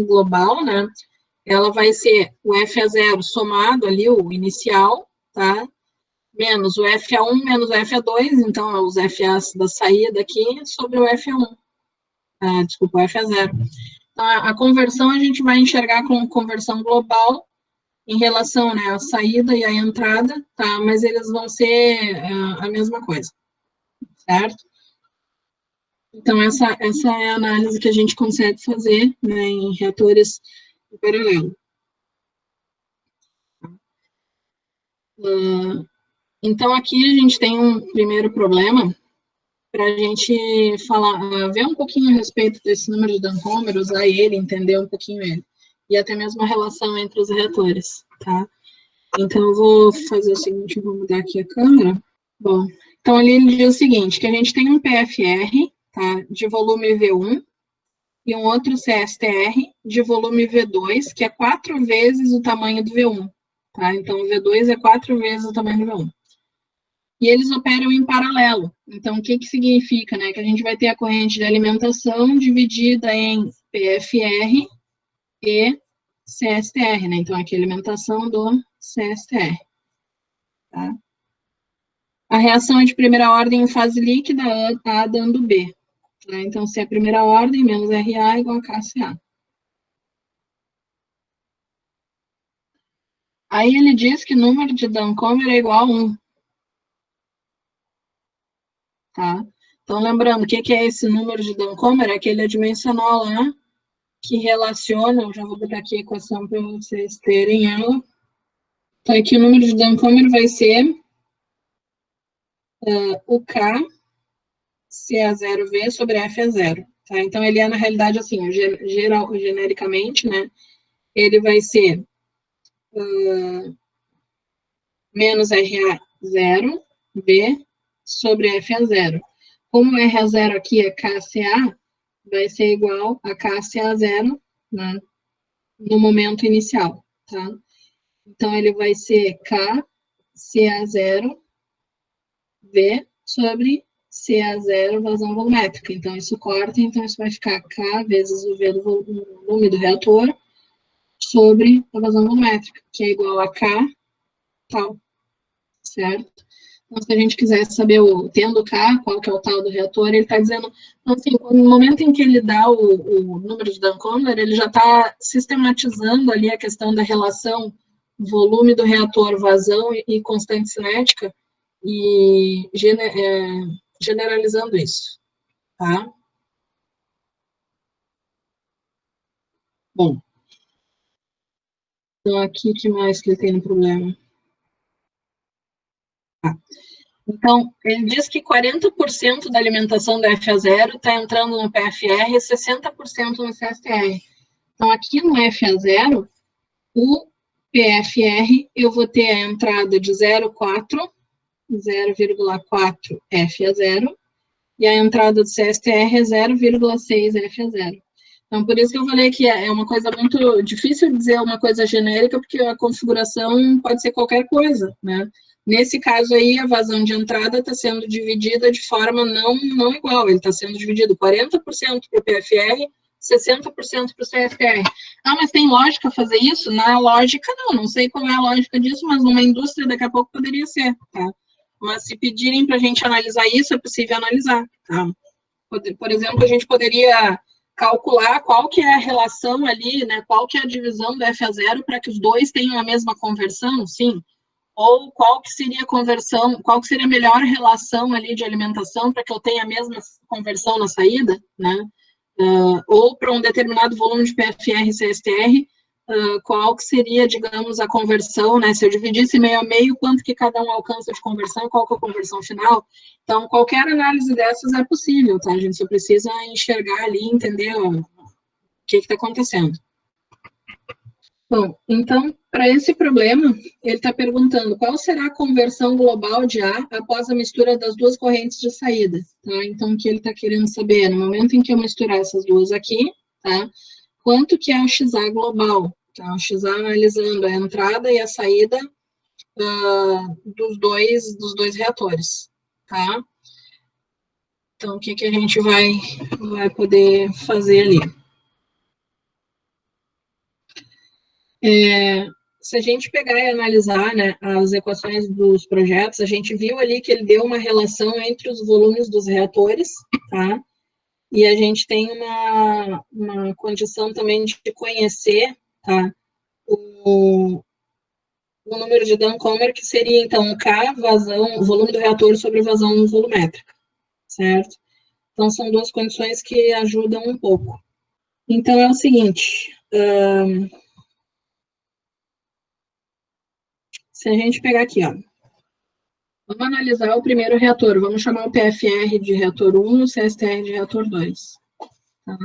global, né, ela vai ser o FA0 somado ali, o inicial, tá? Menos o FA1 menos o FA2, então, os FAs da saída aqui, sobre o FA1. Desculpa, o FA0. Então, a conversão a gente vai enxergar como conversão global em relação, né, à saída e à entrada, tá? Mas eles vão ser a mesma coisa, certo? Então, essa é a análise que a gente consegue fazer, né, em reatores em paralelo. Então, aqui a gente tem um primeiro problema para a gente falar, ver um pouquinho a respeito desse número de Duncomber, usar ele, entender um pouquinho ele, e até mesmo a relação entre os reatores, tá? Então, eu vou fazer o seguinte, eu vou mudar aqui a câmera. Bom, então ali ele diz o seguinte, que a gente tem um PFR, tá, de volume V1, e um outro CSTR de volume V2, que é 4 vezes o tamanho do V1, tá? Então, o V2 é 4 vezes o tamanho do V1. E eles operam em paralelo. Então, o que significa? Né? Que a gente vai ter a corrente de alimentação dividida em PFR e CSTR, né? Então, aqui a alimentação do CSTR. Tá? A reação é de primeira ordem em fase líquida, A dando B. Tá? Então, se é primeira ordem, menos RA igual a KCA. Aí ele diz que o número de Duncomber é igual a 1. Tá? Então, lembrando, o que é esse número de Duncomber? É aquele adimensional lá, que relaciona, eu já vou botar aqui a equação para vocês terem ela. Então, aqui o número de Duncomber vai ser o K, C a 0V sobre F a 0. Tá? Então, ele é, na realidade, assim, genericamente, né? Ele vai ser menos RA 0, V, sobre F a 0. Como R a 0 aqui é KCA, vai ser igual a KCA 0, né, no momento inicial, tá? Então, ele vai ser KCA0 V sobre CA0 vazão volumétrica. Então, isso corta, então isso vai ficar K vezes o V do volume do reator sobre a vazão volumétrica, que é igual a K tal, certo? Então, se a gente quiser saber, tendo K, qual que é o tal do reator, ele está dizendo, então, assim, no momento em que ele dá o número de Duncomber, ele já está sistematizando ali a questão da relação volume do reator, vazão e constante cinética, e generalizando isso, tá? Bom, então aqui, que mais que ele tem no problema? Tá. Então, ele diz que 40% da alimentação da FA0 está entrando no PFR e 60% no CSTR. Então, aqui no FA0, o PFR, eu vou ter a entrada de 0,4 FA0, e a entrada do CSTR é 0,6 FA0. Então, por isso que eu falei que é uma coisa muito difícil dizer uma coisa genérica, porque a configuração pode ser qualquer coisa, né? Nesse caso aí, a vazão de entrada está sendo dividida de forma não igual, ele está sendo dividido 40% para o PFR, 60% para o CSTR. Ah, mas tem lógica fazer isso? Na lógica, não sei qual é a lógica disso, mas numa indústria daqui a pouco poderia ser, tá? Mas se pedirem para a gente analisar isso, é possível analisar, tá? Por exemplo, a gente poderia calcular qual que é a relação ali, né, qual que é a divisão do F a 0 para que os dois tenham a mesma conversão, sim, ou qual que seria a conversão, qual que seria a melhor relação ali de alimentação para que eu tenha a mesma conversão na saída, né, ou para um determinado volume de PFR e CSTR, qual que seria, digamos, a conversão, né? Se eu dividisse meio a meio, quanto que cada um alcança de conversão, qual que é a conversão final? Então, qualquer análise dessas é possível, tá? A gente só precisa enxergar ali, entender o que está acontecendo. Bom, então, para esse problema, ele está perguntando qual será a conversão global de A após a mistura das duas correntes de saída, tá? Então, o que ele está querendo saber, no momento em que eu misturar essas duas aqui, tá? Quanto que é o XA global? Tá? O XA analisando a entrada e a saída dos dois reatores, tá? Então, o que a gente vai poder fazer ali? Se a gente pegar e analisar, né, as equações dos projetos, a gente viu ali que ele deu uma relação entre os volumes dos reatores, tá? E a gente tem uma condição também de conhecer, tá? O número de Duncomber, que seria, então, K, vazão, o volume do reator sobre vazão volumétrica, certo? Então, são duas condições que ajudam um pouco. Então, é o seguinte, se a gente pegar aqui, ó, vamos analisar o primeiro reator, vamos chamar o PFR de reator 1 e o CSTR de reator 2. Tá?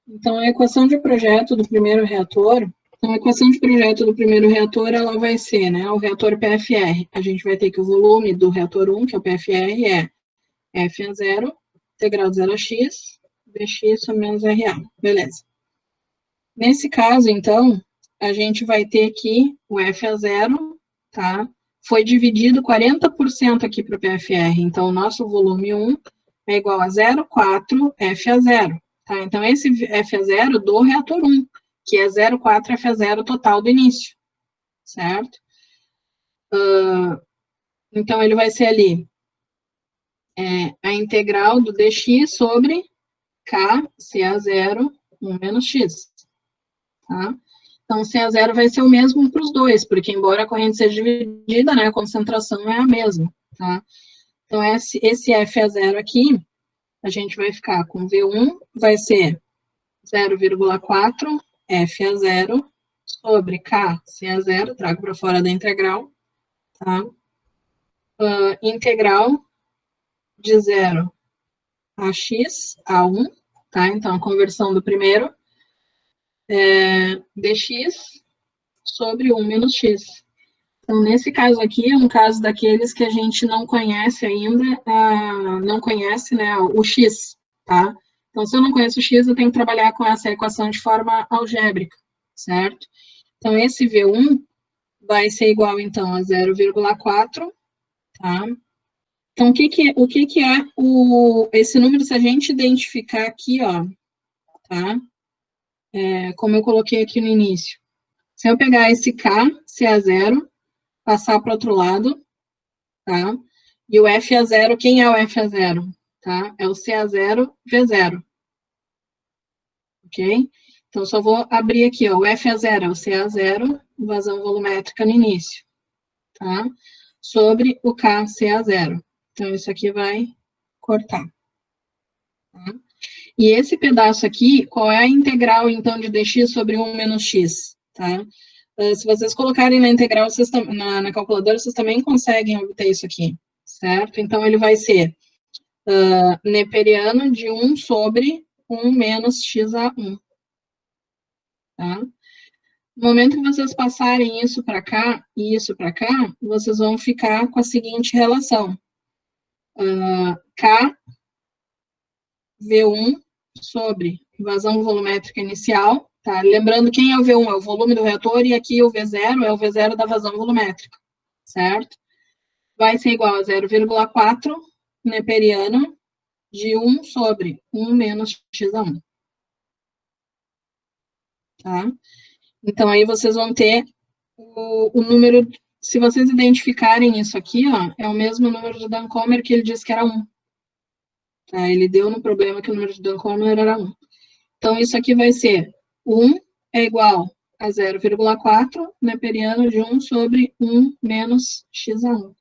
Então, a equação de projeto do primeiro reator, ela vai ser, né, o reator PFR. A gente vai ter que o volume do reator 1, que é o PFR, é F a 0, integral de 0 a x, dx sobre menos RA. Beleza. Nesse caso, então, a gente vai ter aqui o F a 0, tá? Foi dividido 40% aqui para o PFR. Então, o nosso volume 1 é igual a 0,4 F a 0. Tá? Então, esse F a 0 do reator 1, que é 0,4 F a 0 total do início. Certo? Então, ele vai ser ali a integral do dx sobre K, CA0, 1 menos x. Tá? Então, CA0 vai ser o mesmo para os dois, porque embora a corrente seja dividida, né, a concentração é a mesma. Tá? Então, esse FA0 aqui, a gente vai ficar com V1, vai ser 0,4 FA0 sobre K, CA0, trago para fora da integral, tá? Integral de 0 a x a 1, tá? Então, a conversão do primeiro é dx sobre 1 menos x. Então, nesse caso aqui, é um caso daqueles que a gente não conhece ainda, não conhece, né, o x, tá? Então, se eu não conheço o x, eu tenho que trabalhar com essa equação de forma algébrica, certo? Então, esse V1 vai ser igual, então, a 0,4, tá? Então, o que é esse número, se a gente identificar aqui, ó, tá? Como eu coloquei aqui no início. Se eu pegar esse K, CA0, passar para o outro lado, tá? E o F a 0, quem é o F a 0? Tá? É o CA0, V0. Ok? Então, só vou abrir aqui, ó, o F a 0 é o CA0, vazão volumétrica no início, tá? Sobre o K, CA0. Então, isso aqui vai cortar. Tá? E esse pedaço aqui, qual é a integral, então, de dx sobre 1 menos x? Tá? Se vocês colocarem na integral, na calculadora, vocês também conseguem obter isso aqui, certo? Então, ele vai ser neperiano de 1 sobre 1 menos x a 1. Tá? No momento que vocês passarem isso para cá e isso para cá, vocês vão ficar com a seguinte relação. K V1 sobre vazão volumétrica inicial, tá? Lembrando quem é o V1, é o volume do reator, e aqui o V0 é o V0 da vazão volumétrica, certo? Vai ser igual a 0,4 neperiano de 1 sobre 1 menos x a 1. Tá? Então, aí vocês vão ter o número, se vocês identificarem isso aqui, ó, é o mesmo número de Duncomer que ele disse que era 1. Tá? Ele deu no problema que o número de Duncomer era 1. Então, isso aqui vai ser 1 é igual a 0,4 neperiano de 1 sobre 1 menos x a 1.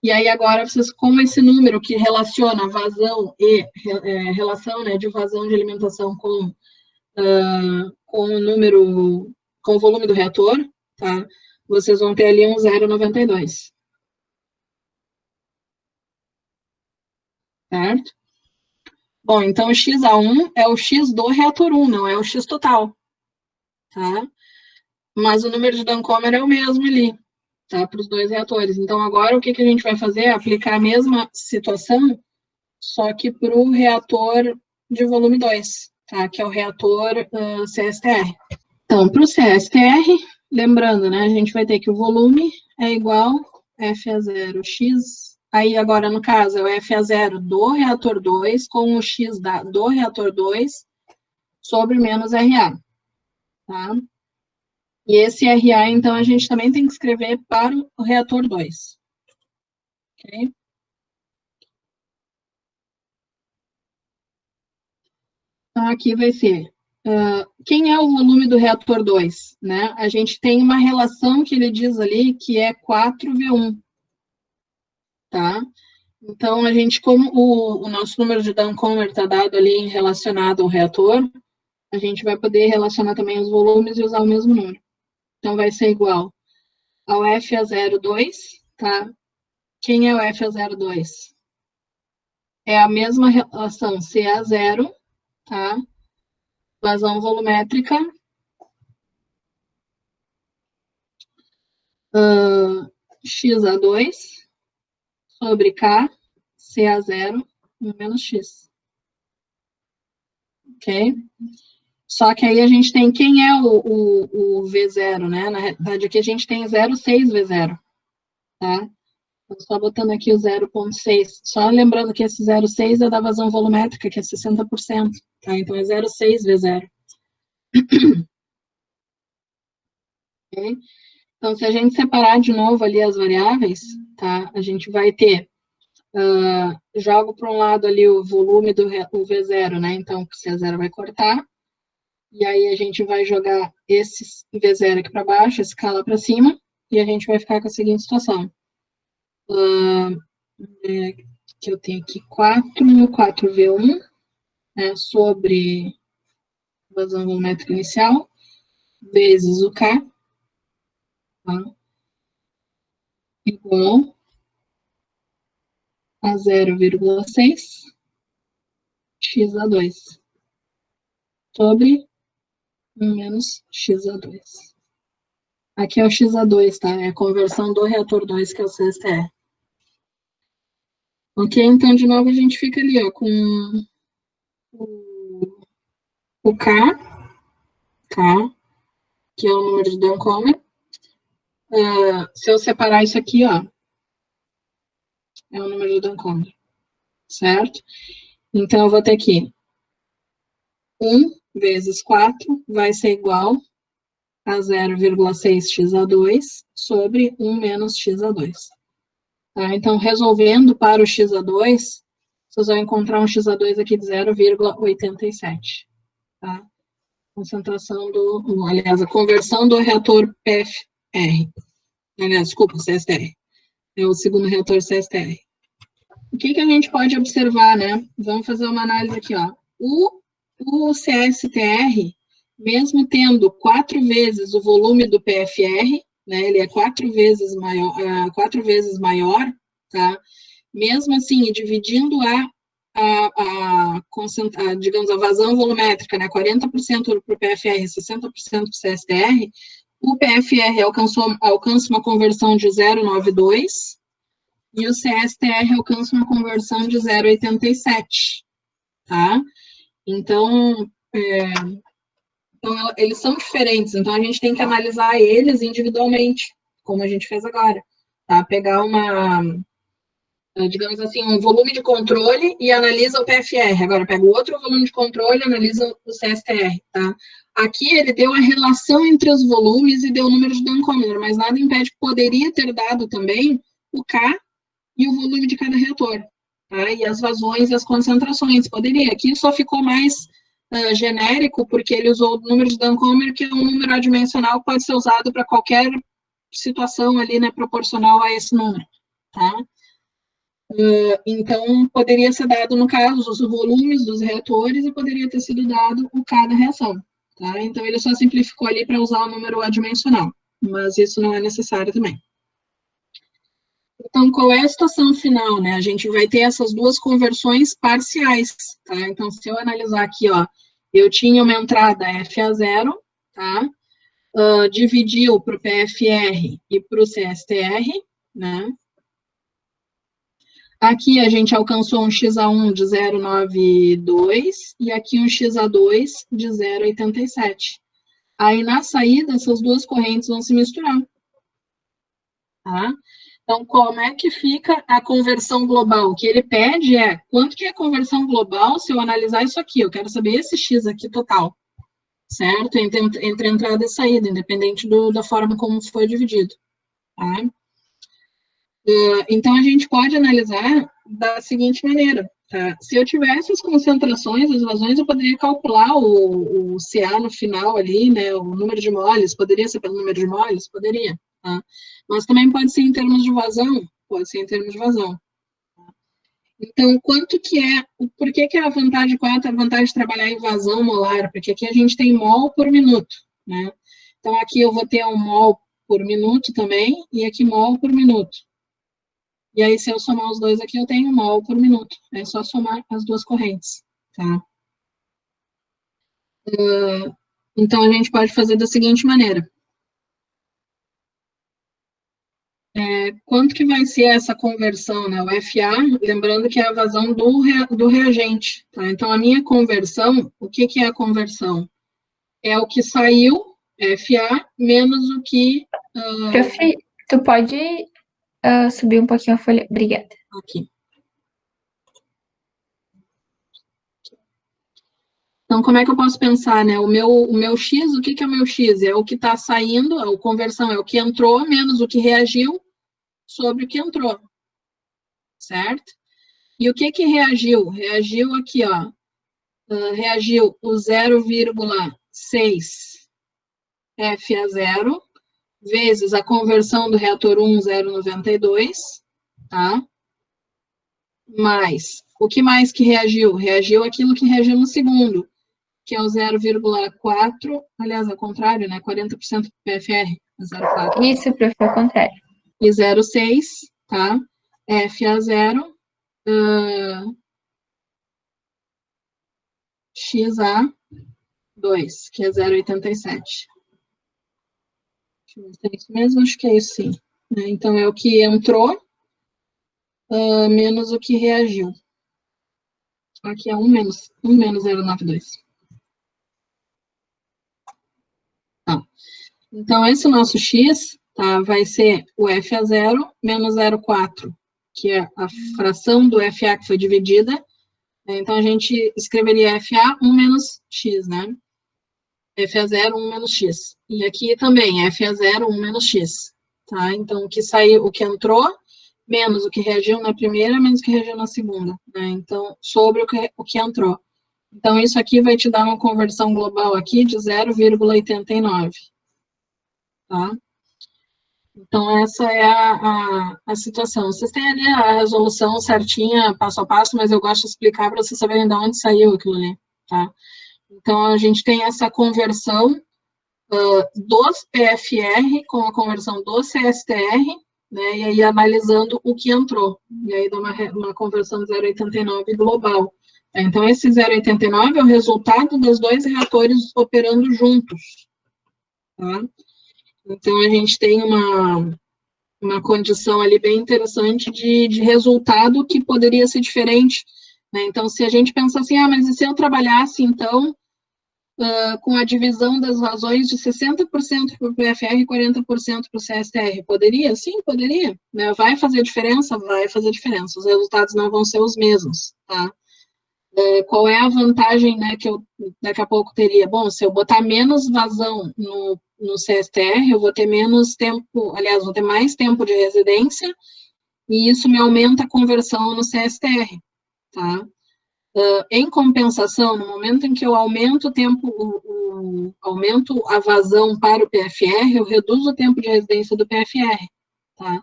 E aí, agora, vocês, como esse número que relaciona vazão e relação, né, de vazão de alimentação com o número, com o volume do reator, tá? Vocês vão ter ali um 0,92. Certo? Bom, então o x a 1 é o x do reator 1, não é o x total. Tá? Mas o número de Duncomer é o mesmo ali, tá? Para os dois reatores. Então, agora, o que a gente vai fazer é aplicar a mesma situação, só que para o reator de volume 2, tá? Que é o reator CSTR. Então, para o CSTR, lembrando, né, a gente vai ter que o volume é igual F a 0x, aí agora, no caso, é o F a 0 do reator 2 com o x do reator 2 sobre menos RA, tá? E esse RA, então, a gente também tem que escrever para o reator 2. Ok? Então, aqui vai ser, quem é o volume do reator 2? Né? A gente tem uma relação que ele diz ali que é 4V1. Tá? Então, a gente, como o nosso número de Duncomer está dado ali relacionado ao reator, a gente vai poder relacionar também os volumes e usar o mesmo número. Então, vai ser igual ao FA02, tá? Quem é o FA02? É a mesma relação CA0, tá? Vazão volumétrica, XA2 sobre K, CA0 menos X. Ok? Só que aí a gente tem quem é o V0, né? Na realidade, aqui a gente tem 0,6 V0, tá? Só botando aqui o 0,6. Só lembrando que esse 0,6 é da vazão volumétrica, que é 60%, tá? Então é 0,6 V0. Okay? Então, se a gente separar de novo ali as variáveis, tá? A gente vai ter, jogo para um lado ali o volume do o V0, né? Então, o C0 vai cortar. E aí a gente vai jogar esse V0 aqui para baixo, esse K lá para cima, e a gente vai ficar com a seguinte situação. Que eu tenho aqui 4V1, né, sobre vazão volumétrica inicial, vezes o K, tá, igual a 0,6 XA2 sobre 1 menos XA2. Aqui é o XA2, tá? É a conversão do reator 2, que é o CSTR. Ok? Então, de novo, a gente fica ali, ó, com o K, que é o número de Duncomer. Se eu separar isso aqui, ó, é o número de Duncomer, certo? Então, eu vou ter aqui 1 vezes 4 vai ser igual a 0,6 XA2 sobre 1 menos XA2. Tá? Então, resolvendo para o XA2, vocês vão encontrar um XA2 aqui de 0,87. Tá? Concentração aliás, a conversão do reator PFR. Aliás, desculpa, CSTR. É o segundo reator CSTR. O que a gente pode observar, né? Vamos fazer uma análise aqui, ó. O CSTR, mesmo tendo 4 vezes o volume do PFR, né? Ele é 4 vezes maior, tá? Mesmo assim, dividindo digamos, a vazão volumétrica, né? 40% para o PFR e 60% para o CSTR, o PFR alcança uma conversão de 0,92 e o CSTR alcança uma conversão de 0,87, tá? Então, eles são diferentes, então a gente tem que analisar eles individualmente, como a gente fez agora, tá? Pegar digamos assim, um volume de controle e analisa o PFR. Agora, pega o outro volume de controle e analisa o CSTR, tá? Aqui ele deu a relação entre os volumes e deu o número de Duncomer, mas nada impede que poderia ter dado também o K e o volume de cada reator, tá? E as vazões e as concentrações, poderia. Aqui só ficou mais genérico, porque ele usou o número de Duncomer, que é um número adimensional que pode ser usado para qualquer situação ali, né, proporcional a esse número, tá? Então, poderia ser dado, no caso, os volumes dos reatores e poderia ter sido dado o K da reação, tá? Então, ele só simplificou ali para usar o número adimensional, mas isso não é necessário também. Então, qual é a situação final, né? A gente vai ter essas duas conversões parciais, tá? Então, se eu analisar aqui, ó, eu tinha uma entrada FA0, tá? Dividiu para o PFR e para o CSTR, né? Aqui a gente alcançou um XA1 de 0,92 e aqui um XA2 de 0,87. Aí, na saída, essas duas correntes vão se misturar, tá? Então, como é que fica a conversão global? O que ele pede é, quanto que é a conversão global se eu analisar isso aqui? Eu quero saber esse X aqui total, certo? Entre entrada e saída, independente da forma como foi dividido, tá? Então, a gente pode analisar da seguinte maneira, tá? Se eu tivesse as concentrações, as vazões, eu poderia calcular o CA no final ali, né? O número de moles, poderia ser pelo número de moles? Poderia, tá? Mas também pode ser em termos de vazão, pode ser em termos de vazão. Então, quanto que é, por que que a vantagem 4 é a vantagem de trabalhar em vazão molar? Porque aqui a gente tem mol por minuto, né? Então, aqui eu vou ter um mol por minuto também, e aqui mol por minuto. E aí, se eu somar os dois aqui, eu tenho mol por minuto. É só somar as duas correntes, tá? Então, a gente pode fazer da seguinte maneira. Quanto que vai ser essa conversão, né? O FA, lembrando que é a vazão do reagente, tá? Então, a minha conversão, o que que é a conversão? É o que saiu, FA, menos o que... Prof, tu pode subir um pouquinho a folha? Obrigada. Aqui. Então, como é que eu posso pensar, né? O meu X, o que que é o meu X? É o que está saindo, a conversão é o que entrou, menos o que reagiu sobre o que entrou, certo? E o que que reagiu? Reagiu aqui, ó. Reagiu o 0,6 F a 0, vezes a conversão do reator 1, 0,92, tá? Mais, o que mais que reagiu? Reagiu aquilo que reagiu no segundo, que é o 0,4, aliás, ao contrário, né? 40% do PFR, 0,4. Isso, prof, ao contrário. E 0,6, tá? F a 0, X a 2, que é 0,87. É isso mesmo? Acho que é isso, sim. Então, é o que entrou, menos o que reagiu. Aqui é 1 menos 0,92. Tá. Então, esse nosso X, tá, vai ser o F a 0 menos 0,4, que é a fração do FA que foi dividida. Então, a gente escreveria FA 1 menos X, né? FA 0, 1 menos X. E aqui também, FA 0, 1 menos X. Tá? Então, o que saiu, o que entrou, menos o que reagiu na primeira, menos o que reagiu na segunda. Né? Então, sobre o que entrou. Então, isso aqui vai te dar uma conversão global aqui de 0,89. Tá? Então, essa é a situação. Vocês têm ali a resolução certinha, passo a passo, mas eu gosto de explicar para vocês saberem de onde saiu aquilo ali. Tá? Então, a gente tem essa conversão dos PFR com a conversão do CSTR, né, e aí analisando o que entrou, e aí dá uma conversão de 0,89 global. Então, esse 0,89 é o resultado dos dois reatores operando juntos. Tá? Então, a gente tem uma condição ali bem interessante de resultado que poderia ser diferente. Né? Então, se a gente pensa assim, mas e se eu trabalhasse, então, com a divisão das vazões de 60% para o PFR e 40% para o CSTR. Poderia? Sim, poderia. Né? Vai fazer diferença? Vai fazer diferença. Os resultados não vão ser os mesmos. Tá? Qual é a vantagem, né, que eu daqui a pouco teria? Bom, se eu botar menos vazão no CSTR, eu vou ter menos tempo, aliás, vou ter mais tempo de residência, e isso me aumenta a conversão no CSTR. Tá? Em compensação, no momento em que eu aumento o tempo, aumento a vazão para o PFR, eu reduzo o tempo de residência do PFR, tá?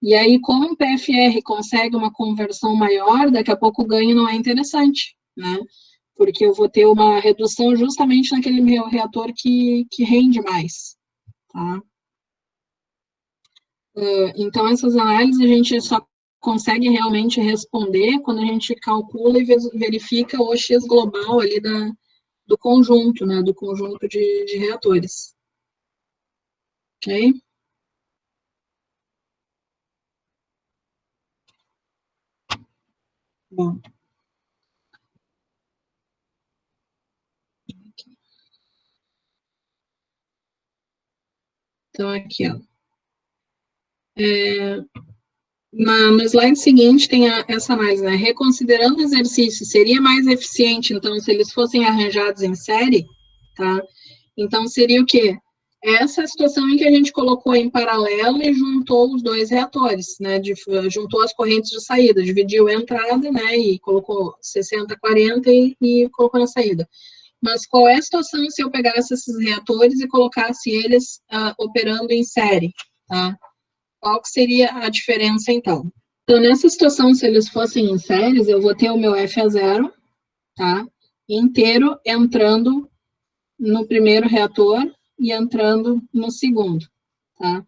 E aí, como o PFR consegue uma conversão maior, daqui a pouco o ganho não é interessante, né? Porque eu vou ter uma redução justamente naquele meu reator que rende mais, tá? Então, essas análises a gente só consegue realmente responder quando a gente calcula e verifica o X global ali do conjunto, né, do conjunto de reatores. Ok? Bom. Então, aqui, ó. No slide seguinte tem essa análise, né? Reconsiderando o exercício, seria mais eficiente, então, se eles fossem arranjados em série, tá? Então, seria o quê? Essa situação em que a gente colocou em paralelo e juntou os dois reatores, né? Juntou as correntes de saída, dividiu a entrada, né? E colocou 60, 40 e colocou na saída. Mas qual é a situação se eu pegasse esses reatores e colocasse eles operando em série, tá? Qual que seria a diferença, então? Então, nessa situação, se eles fossem em séries, eu vou ter o meu FA0, tá? Inteiro entrando no primeiro reator e entrando no segundo, tá?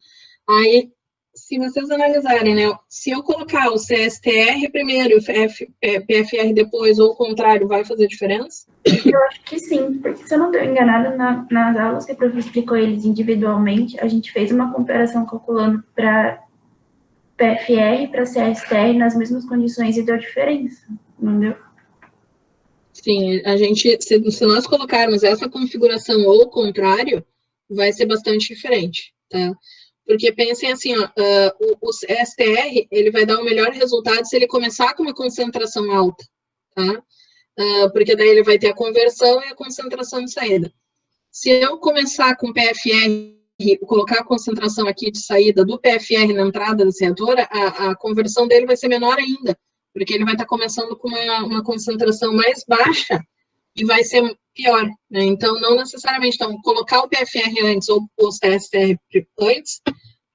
Aí, se vocês analisarem, né? Se eu colocar o CSTR primeiro e o PFR depois, ou o contrário, vai fazer diferença? Eu acho que sim, porque se eu não estou enganada, nas aulas que a professora explicou eles individualmente, a gente fez uma comparação calculando para PFR, para CSTR, nas mesmas condições e deu diferença, não deu? Sim, a gente, se nós colocarmos essa configuração ou o contrário, vai ser bastante diferente, tá? Porque pensem assim, ó, o STR, ele vai dar o melhor resultado se ele começar com uma concentração alta, tá? Porque daí ele vai ter a conversão e a concentração de saída. Se eu começar com PFR, colocar a concentração aqui de saída do PFR na entrada desse reator, a conversão dele vai ser menor ainda, porque ele vai estar começando com uma concentração mais baixa e vai ser pior, né? Então, não necessariamente, então, colocar o PFR antes ou o CSTR antes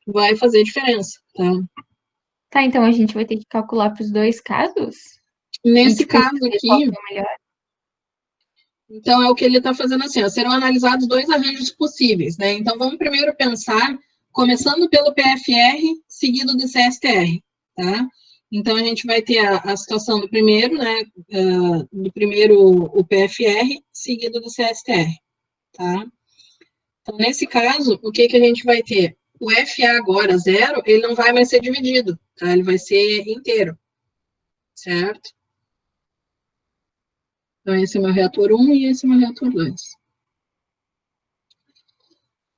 vai fazer diferença, tá? Tá, então a gente vai ter que calcular para os dois casos? Nesse caso qual aqui, que é o melhor? então é o que ele está fazendo assim, ó, serão analisados dois arranjos possíveis, né? Então, vamos primeiro pensar, começando pelo PFR, seguido do CSTR, tá? Então, a gente vai ter a situação do primeiro, né? Do primeiro, o PFR, seguido do CSTR, tá? Então, nesse caso, o que a gente vai ter? O FA agora, 0, ele não vai mais ser dividido, tá? Ele vai ser inteiro, certo? Então, esse é o meu reator 1 e esse é o meu reator 2.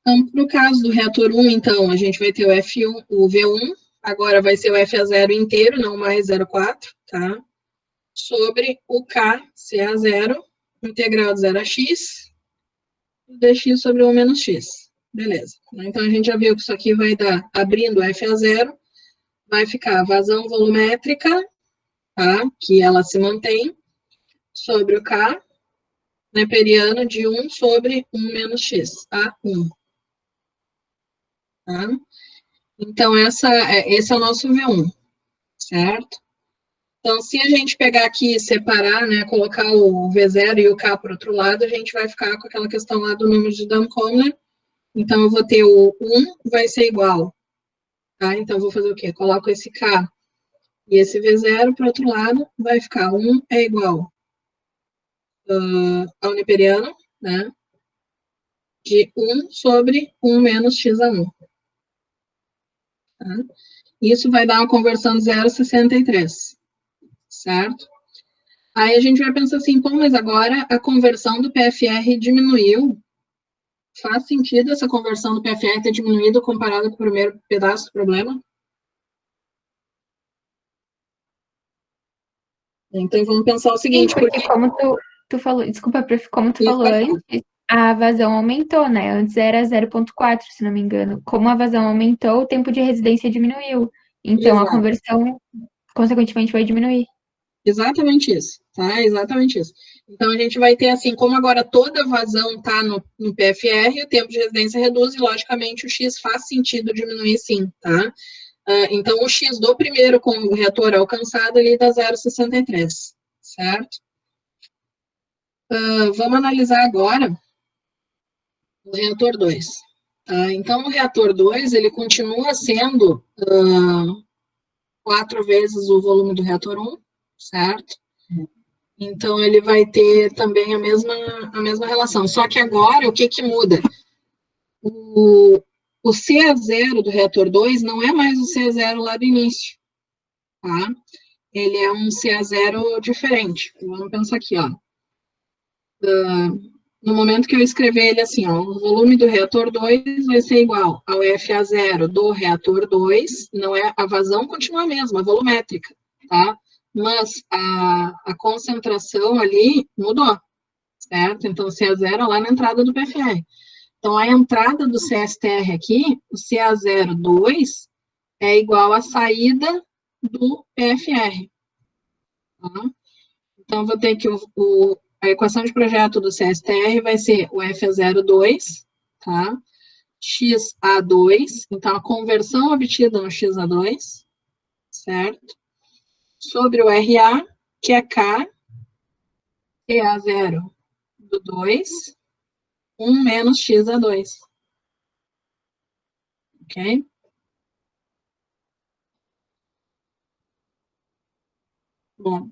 Então, no caso do reator 1, então, a gente vai ter o F1, o V1, agora vai ser o FA0 inteiro, não mais 0,4, tá? Sobre o K, CA0, integral de 0 a x, dx sobre 1 menos x. Beleza. Então, a gente já viu que isso aqui vai dar, abrindo o FA0, vai ficar a vazão volumétrica, tá? Que ela se mantém, sobre o K, neperiano de 1 sobre 1 menos x, A1. Tá? Então, esse é o nosso V1, certo? Então, se a gente pegar aqui e separar, né, colocar o V0 e o K para o outro lado, a gente vai ficar com aquela questão lá do número de Duncombe. Então, eu vou ter o 1 vai ser igual, tá? Então, eu vou fazer o quê? Coloco esse K e esse V0 para o outro lado, vai ficar 1 é igual ao neperiano, né? De 1 sobre 1 menos x1. Tá? Isso vai dar uma conversão de 0,63, certo? Aí a gente vai pensar assim, pô, mas agora a conversão do PFR diminuiu. Faz sentido essa conversão do PFR ter diminuído comparado com o primeiro pedaço do problema? Então vamos pensar o seguinte, porque como tu falou, desculpa, prof, como tu falou antes, a vazão aumentou, né? Antes era 0,4, se não me engano. Como a vazão aumentou, o tempo de residência diminuiu. Então, a conversão, consequentemente, vai diminuir. Exatamente isso, tá? Exatamente isso. Então, a gente vai ter, assim, como agora toda vazão está no PFR, o tempo de residência reduz e, logicamente, o X faz sentido diminuir sim, tá? Então, o X do primeiro com o reator alcançado, ele dá 0,63, certo? Vamos analisar agora o reator 2. Tá? Então, o reator 2, ele continua sendo 4 vezes o volume do reator 1, certo? Então, ele vai ter também a mesma relação. Só que agora, o que muda? O CA0 do reator 2 não é mais o CA0 lá do início, tá? Ele é um CA0 diferente. Vamos pensar aqui, ó. No momento que eu escrever ele assim, ó, o volume do reator 2 vai ser igual ao FA0 do reator 2, não é, a vazão continua a mesma, a volumétrica, tá? Mas a concentração ali mudou, certo? Então, o CA0 é lá na entrada do PFR. Então, a entrada do CSTR aqui, o CA02, é igual à saída do PFR. Tá? Então, vou ter que a equação de projeto do CSTR vai ser o FA02, tá? XA2, então a conversão obtida no XA2, certo? sobre o RA, que é K, CA0 do 2, 1 menos XA2. Ok? Bom.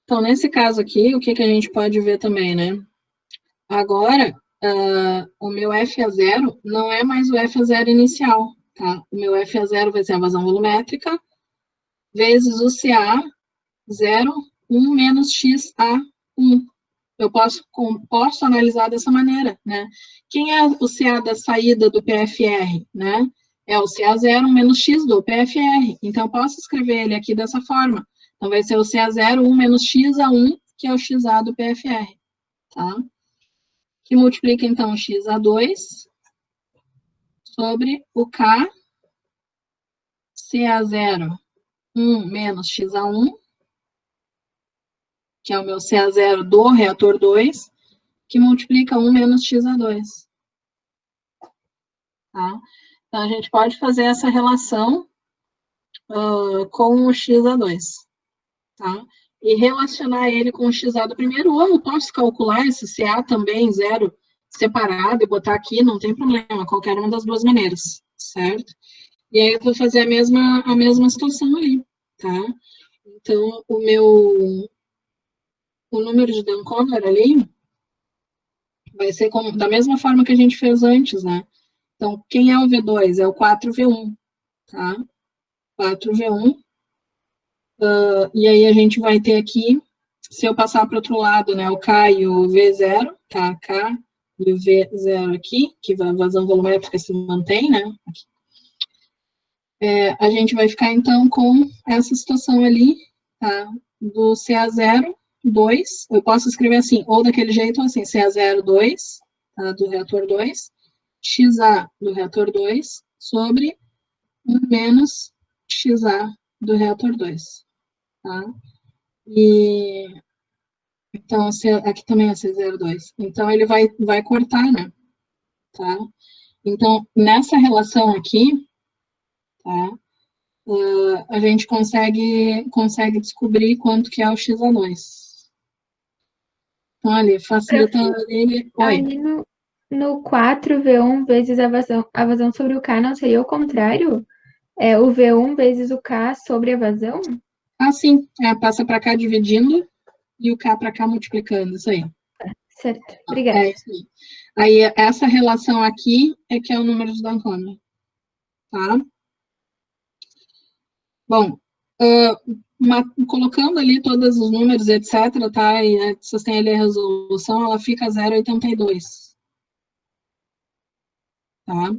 Então, nesse caso aqui, o que a gente pode ver também, né? Agora, o meu FA0 não é mais o FA0 inicial, tá? O meu FA0 vai ser a vazão volumétrica vezes o CA0, 1 menos XA1. Eu posso analisar dessa maneira, né? Quem é o CA da saída do PFR, né? É o CA0 menos X do PFR. Então, eu posso escrever ele aqui dessa forma. Então, vai ser o CA0, 1 menos XA1, que é o XA do PFR, tá? Que multiplica, então, XA2 sobre o K, CA0, 1 menos XA1, que é o meu CA0 do reator 2, que multiplica 1 menos XA2. Tá? Então, a gente pode fazer essa relação com o XA2, tá? E relacionar ele com o XA do primeiro, ou eu posso calcular esse CA também, zero, separado, e botar aqui, não tem problema, qualquer uma das duas maneiras, certo? E aí eu vou fazer a mesma situação ali, tá? Então, o número de Dunn-Conner ali vai ser da mesma forma que a gente fez antes, né? Então, quem é o V2? É o 4V1, tá? 4V1. E aí a gente vai ter aqui, se eu passar para o outro lado, né, o K e o V0, tá? K e o V0 aqui, que a vazão volumétrica se mantém, né? Aqui. A gente vai ficar, então, com essa situação ali, tá? Do CA0, 2, eu posso escrever assim, ou daquele jeito, ou assim, CA0, 2, tá? Do reator 2, XA do reator 2, sobre 1 menos XA do reator 2, tá? E, então, aqui também é C02. Então, ele vai cortar, né? Tá? Então, nessa relação aqui, tá? A gente consegue descobrir quanto que é o XA2. Então, ali, facilitando ele... Oi. Ali no 4V1 vezes a vazão sobre o K não seria o contrário? É o V1 vezes o K sobre a vazão? Ah, sim. Passa para cá dividindo e o K para cá multiplicando, isso aí. Certo, obrigada. É isso aí. Aí, essa relação aqui é que é o número de Dunn-Conner, tá? Bom, colocando ali todos os números, etc., tá? E vocês têm ali a resolução, ela fica 0,82. Tá?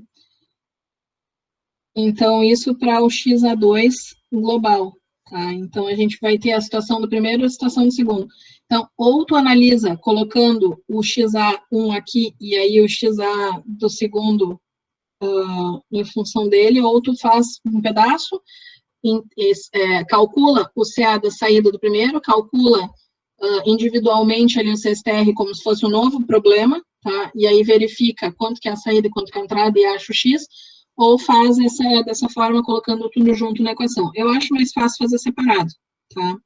Então, isso para o XA2 global, tá? Então, a gente vai ter a situação do primeiro e a situação do segundo. Então, ou tu analisa colocando o XA1 aqui e aí o XA do segundo em função dele, ou tu faz um pedaço, calcula o CA da saída do primeiro, calcula individualmente ali o CSTR como se fosse um novo problema, tá? E aí verifica quanto que é a saída e quanto que é a entrada e acha o X, ou faz dessa forma, colocando tudo junto na equação. Eu acho mais fácil fazer separado, tá?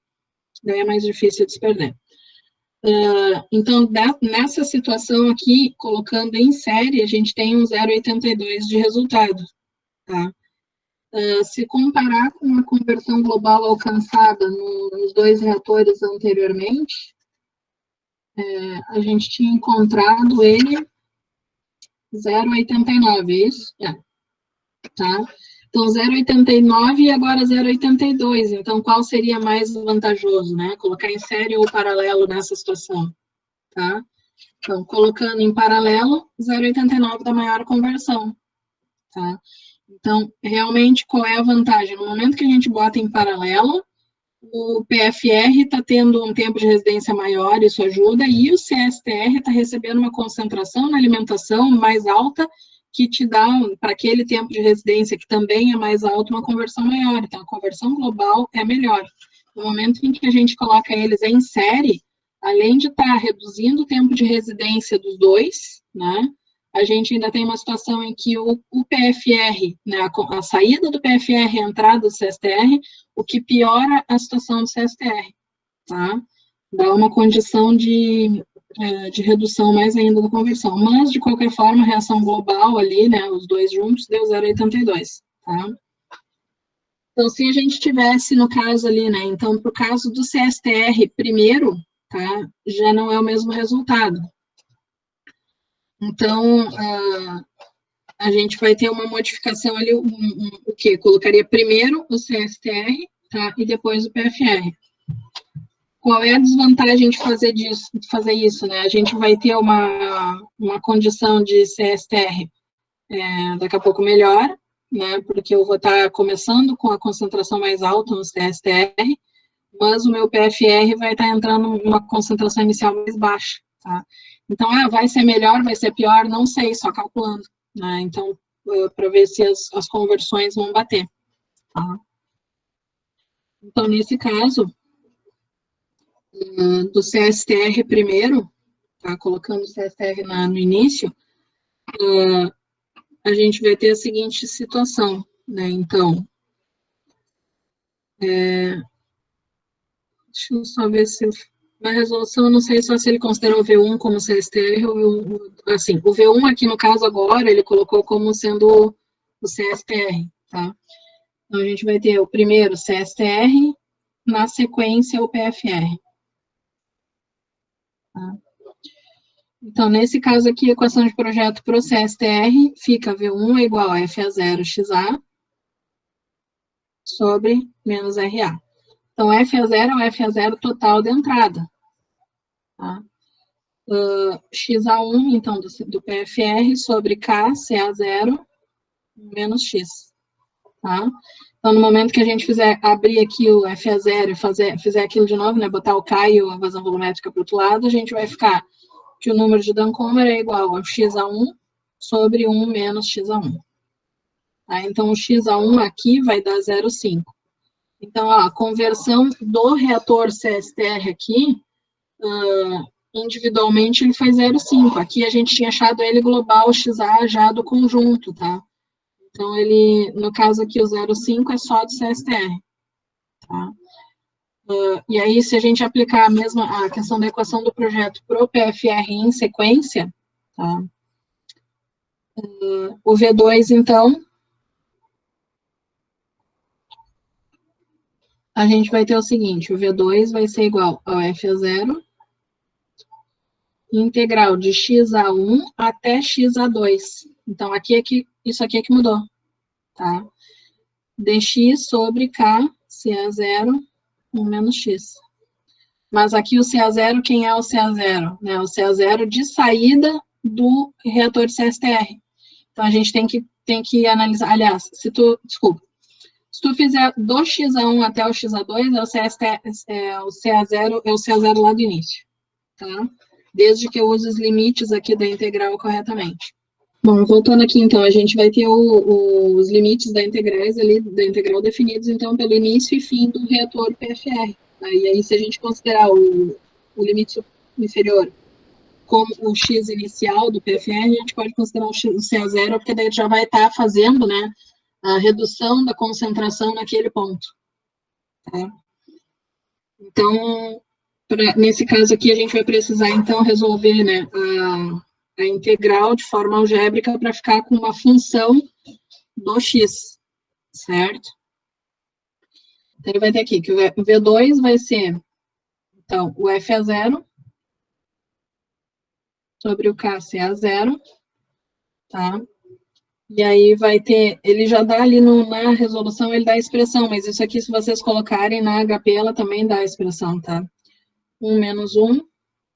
Daí é mais difícil de se perder. Então, nessa situação aqui, colocando em série, a gente tem um 0,82 de resultado, tá? Se comparar com a conversão global alcançada nos dois reatores anteriormente, a gente tinha encontrado ele 0,89, é isso? Tá? Então, 0,89 e agora 0,82. Então, qual seria mais vantajoso, né? Colocar em série ou paralelo nessa situação, tá? Então, colocando em paralelo, 0,89 da maior conversão, tá? Então, realmente, qual é a vantagem? No momento que a gente bota em paralelo, o PFR está tendo um tempo de residência maior, isso ajuda, e o CSTR está recebendo uma concentração na alimentação mais alta, que te dá, para aquele tempo de residência que também é mais alto, uma conversão maior. Então, a conversão global é melhor. No momento em que a gente coloca eles em série, além de estar reduzindo o tempo de residência dos dois, né, a gente ainda tem uma situação em que o PFR, né, a saída do PFR e a entrada do CSTR, o que piora a situação do CSTR, tá? Dá uma condição de redução mais ainda da conversão. Mas, de qualquer forma, a reação global ali, né, os dois juntos, deu 0,82, tá? Então, se a gente tivesse, no caso ali, né, então, para o caso do CSTR primeiro, tá, já não é o mesmo resultado. Então, a gente vai ter uma modificação ali, o quê? Colocaria primeiro o CSTR, tá, e depois o PFR. Qual é a desvantagem de fazer isso, né? A gente vai ter uma condição de CSTR daqui a pouco melhor, né? Porque eu vou estar começando com a concentração mais alta no CSTR, mas o meu PFR vai estar entrando numa concentração inicial mais baixa, tá? Então, vai ser melhor, vai ser pior, não sei, só calculando, né? Então, para ver se as conversões vão bater, tá? Então, nesse caso, do CSTR primeiro, tá? Colocando o CSTR no início, a gente vai ter a seguinte situação, né? Então, deixa eu só ver se na resolução, eu não sei só se ele considerou o V1 como CSTR ou assim, o V1 aqui no caso agora, ele colocou como sendo o CSTR, tá? Então, a gente vai ter o primeiro CSTR, na sequência o PFR. Tá? Então, nesse caso aqui, a equação de projeto para o CSTR fica V1 é igual a FA0XA sobre menos RA. Então, FA0 é o FA0 total de entrada. Tá? XA1, então, do PFR sobre K, CA0, menos X. Tá? Então, no momento que a gente abrir aqui o FA0 e fizer aquilo de novo, né, botar o K e a vazão volumétrica para o outro lado, a gente vai ficar que o número de Duncomer é igual ao XA1 sobre 1 menos XA1. Tá? Então, o XA1 aqui vai dar 0,5. Então, a conversão do reator CSTR aqui, individualmente, ele foi 0,5. Aqui a gente tinha achado ele global XA já do conjunto, tá? Então, ele, no caso aqui, o 0,5 é só do CSTR, tá? E aí, se a gente aplicar a questão da equação do projeto para o PFR em sequência, tá? O V2, então, a gente vai ter o seguinte, o V2 vai ser igual ao FA0, integral de XA1 até XA2. Então, isso aqui é que mudou, tá? dx sobre K, CA0, 1 menos X. Mas aqui o CA0, quem é o CA0? Né? O CA0 de saída do reator de CSTR. Então, a gente tem que analisar, aliás, se tu fizer do XA1 até o XA2, é o CA0 lá do início, tá? Desde que eu use os limites aqui da integral corretamente. Bom, voltando aqui, então, a gente vai ter os limites da integral definidos, então, pelo início e fim do reator PFR. Tá? E aí, se a gente considerar o limite inferior como o X inicial do PFR, a gente pode considerar o CA0, porque daí já vai estar fazendo, né, a redução da concentração naquele ponto. Tá? Então, nesse caso aqui, a gente vai precisar, então, resolver, né, a integral de forma algébrica para ficar com uma função do x, certo? Então, ele vai ter aqui que o V2 vai ser, então, o FA0 sobre o KCA0, tá? E aí vai ter, ele já dá ali na resolução, ele dá a expressão, mas isso aqui, se vocês colocarem na HP, ela também dá a expressão, tá? 1 menos 1,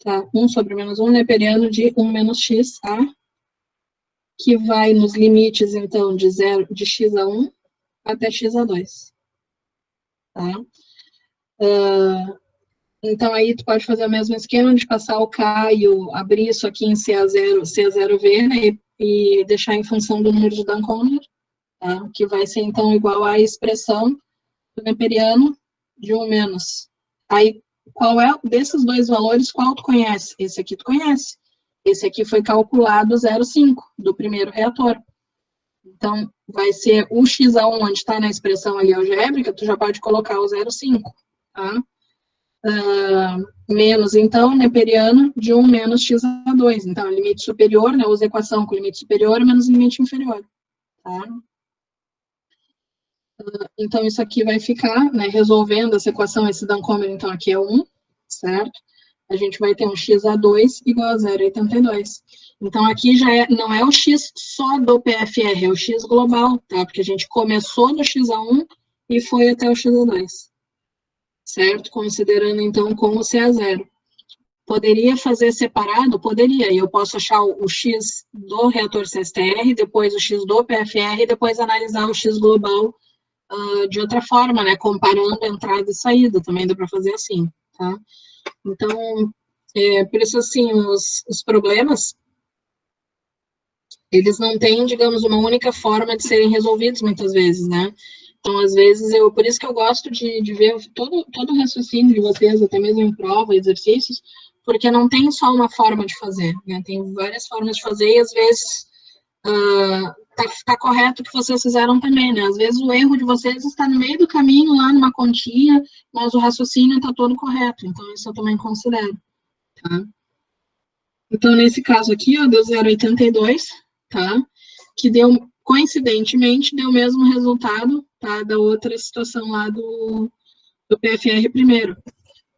tá? 1 sobre menos 1, neperiano de 1 menos x, tá? Que vai nos limites, então, de x a 1 até x a 2. Tá? Então, aí tu pode fazer o mesmo esquema de passar o K e abrir isso aqui em CA0V, né, e deixar em função do número de Duncomer, tá? Que vai ser, então, igual à expressão do neperiano de 1 menos. Aí, qual é desses dois valores, qual tu conhece? Esse aqui tu conhece. Esse aqui foi calculado 0,5 do primeiro reator. Então, vai ser o x1, onde está na expressão ali algébrica, tu já pode colocar o 0,5, tá? Menos, então, neperiano de 1 menos x2. Então, limite superior, né, usa equação com limite superior menos limite inferior, tá? Então, isso aqui vai ficar, né, resolvendo essa equação, esse Duncomer, então, aqui é 1, certo? A gente vai ter um xa2 igual a 0,82. Então, aqui já não é o x só do PFR, é o x global, tá? Porque a gente começou no xa1 e foi até o xa2, certo? Considerando, então, como CA0. Poderia fazer separado? Poderia. E eu posso achar o x do reator CSTR, depois o x do PFR, e depois analisar o x global de outra forma, né? Comparando entrada e saída, também dá para fazer assim, tá? Então, por isso, assim, os problemas, eles não têm, digamos, uma única forma de serem resolvidos, muitas vezes, né? Então, às vezes, por isso que eu gosto de ver todo o raciocínio de vocês, até mesmo em prova, exercícios, porque não tem só uma forma de fazer, né? Tem várias formas de fazer e, às vezes, tá correto o que vocês fizeram também, né? Às vezes, o erro de vocês está no meio do caminho, lá numa continha, mas o raciocínio está todo correto. Então, isso eu também considero, tá? Então, nesse caso aqui, ó, deu 0,82, tá? Que deu, coincidentemente, deu o mesmo resultado, tá? Da outra situação lá do PFR primeiro,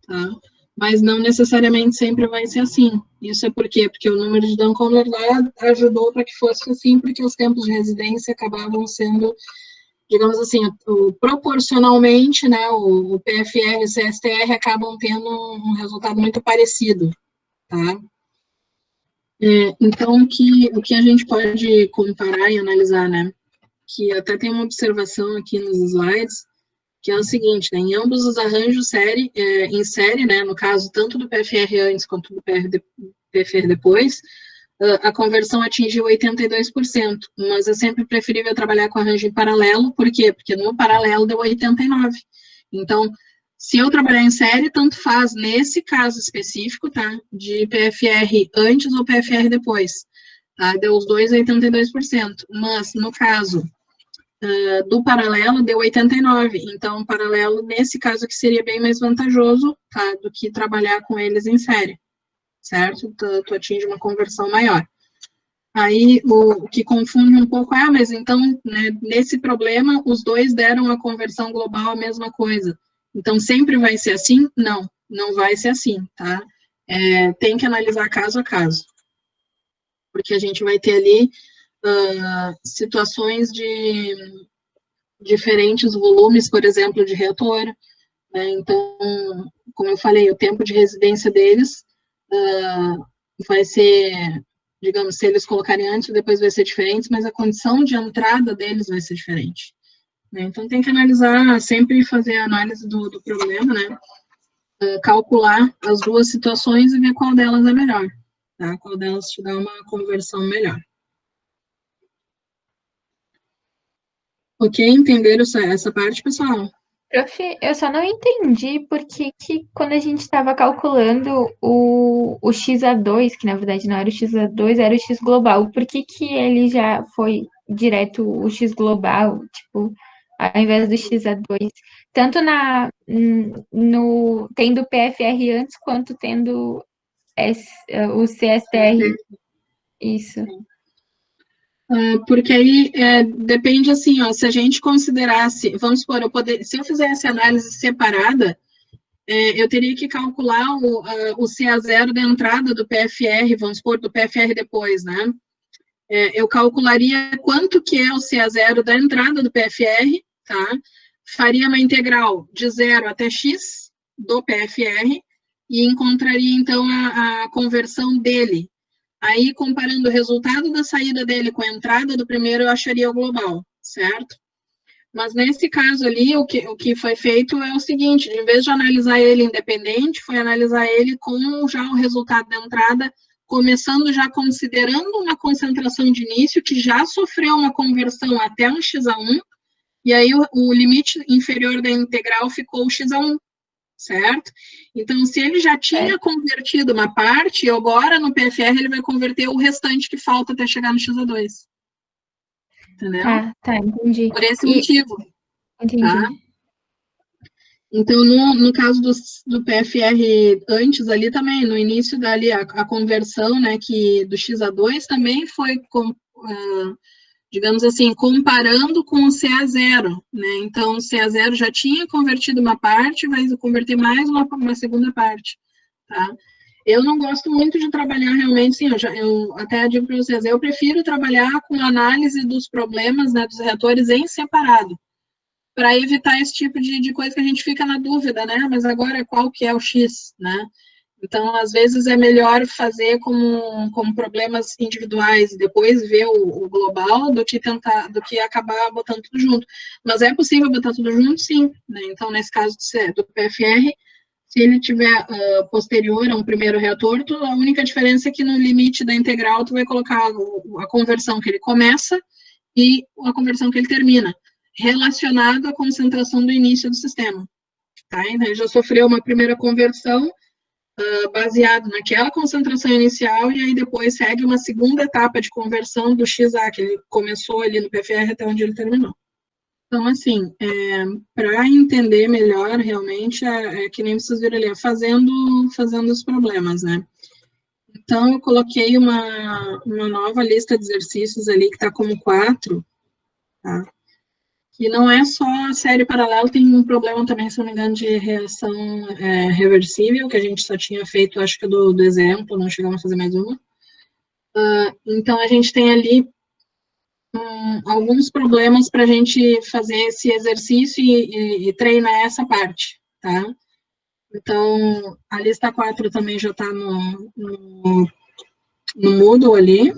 tá? Mas não necessariamente sempre vai ser assim. Isso é por quê? Porque o número de Duncomer lá ajudou para que fosse assim, porque os tempos de residência acabavam sendo, digamos assim, proporcionalmente, né, o PFR e o CSTR acabam tendo um resultado muito parecido, tá? Então, o que a gente pode comparar e analisar, né? Que até tem uma observação aqui nos slides, que é o seguinte, né? Em ambos os arranjos em série, né? No caso, tanto do PFR antes quanto do PFR depois, a conversão atingiu 82%, mas é sempre preferível trabalhar com arranjo em paralelo, por quê? Porque no paralelo deu 89%. Então, se eu trabalhar em série, tanto faz, nesse caso específico, tá? De PFR antes ou PFR depois, tá? Deu os dois 82%, mas no caso do paralelo deu 89%, então o paralelo, nesse caso aqui, seria bem mais vantajoso, tá? Do que trabalhar com eles em série, certo? Tu atinge uma conversão maior. Aí, o que confunde um pouco mas então, né, nesse problema, os dois deram a conversão global a mesma coisa. Então, sempre vai ser assim? Não, não vai ser assim, tá? Tem que analisar caso a caso. Porque a gente vai ter ali situações de diferentes volumes, por exemplo, de reator, né? Então, como eu falei, o tempo de residência deles vai ser, digamos, se eles colocarem antes, depois vai ser diferente, mas a condição de entrada deles vai ser diferente, né? Então, tem que analisar, sempre fazer a análise do problema, né? Calcular as duas situações e ver qual delas é melhor, tá? Qual delas te dá uma conversão melhor. Ok? Entenderam essa parte, pessoal? Prof, eu só não entendi por que quando a gente estava calculando o XA2, que na verdade não era o XA2, era o X global, por que ele já foi direto o X global, tipo, ao invés do XA2? Tanto tendo PFR antes, quanto tendo o CSTR. Isso. Porque aí depende assim, ó, se a gente considerasse, vamos supor, se eu fizesse análise separada, eu teria que calcular o CA0 da entrada do PFR, vamos supor, do PFR depois, né? Eu calcularia quanto que é o CA0 da entrada do PFR, tá? Faria uma integral de 0 até x do PFR e encontraria, então, a conversão dele. Aí, comparando o resultado da saída dele com a entrada do primeiro, eu acharia o global, certo? Mas nesse caso ali, o que foi feito é o seguinte, em vez de analisar ele independente, foi analisar ele com já o resultado da entrada, começando já considerando uma concentração de início que já sofreu uma conversão até um xa1, e aí o limite inferior da integral ficou o xa1, certo? Então, se ele já tinha convertido uma parte, agora no PFR ele vai converter o restante que falta até chegar no XA2. Entendeu? Tá, entendi. Por esse motivo. Entendi. Tá? Então, no caso do PFR antes ali também, no início dali, a conversão, né, que do XA2 também foi, digamos assim, comparando com o CA0, né, então o CA0 já tinha convertido uma parte, vai converter mais uma segunda parte, tá? Eu não gosto muito de trabalhar realmente, sim, eu até digo para vocês, eu prefiro trabalhar com análise dos problemas, né, dos reatores em separado, para evitar esse tipo de coisa que a gente fica na dúvida, né? Mas agora qual que é o X, né? Então, às vezes é melhor fazer como problemas individuais e depois ver o global do que acabar botando tudo junto. Mas é possível botar tudo junto, sim, né? Então, nesse caso do PFR, se ele tiver posterior a um primeiro reator, a única diferença é que no limite da integral tu vai colocar a conversão que ele começa e a conversão que ele termina, relacionado à concentração do início do sistema. Tá? Então, ele já sofreu uma primeira conversão baseado naquela concentração inicial, e aí depois segue uma segunda etapa de conversão do XA, que ele começou ali no PFR até onde ele terminou. Então, assim, para entender melhor, realmente, que nem vocês viram ali, fazendo os problemas, né? Então, eu coloquei uma nova lista de exercícios ali, que está como 4, tá? Que não é só a série paralela, tem um problema também, se não me engano, de reação reversível, que a gente só tinha feito, acho que do exemplo, não chegamos a fazer mais uma. Então, a gente tem ali alguns problemas para a gente fazer esse exercício e treinar essa parte, tá? Então, a lista 4 também já está no Moodle ali.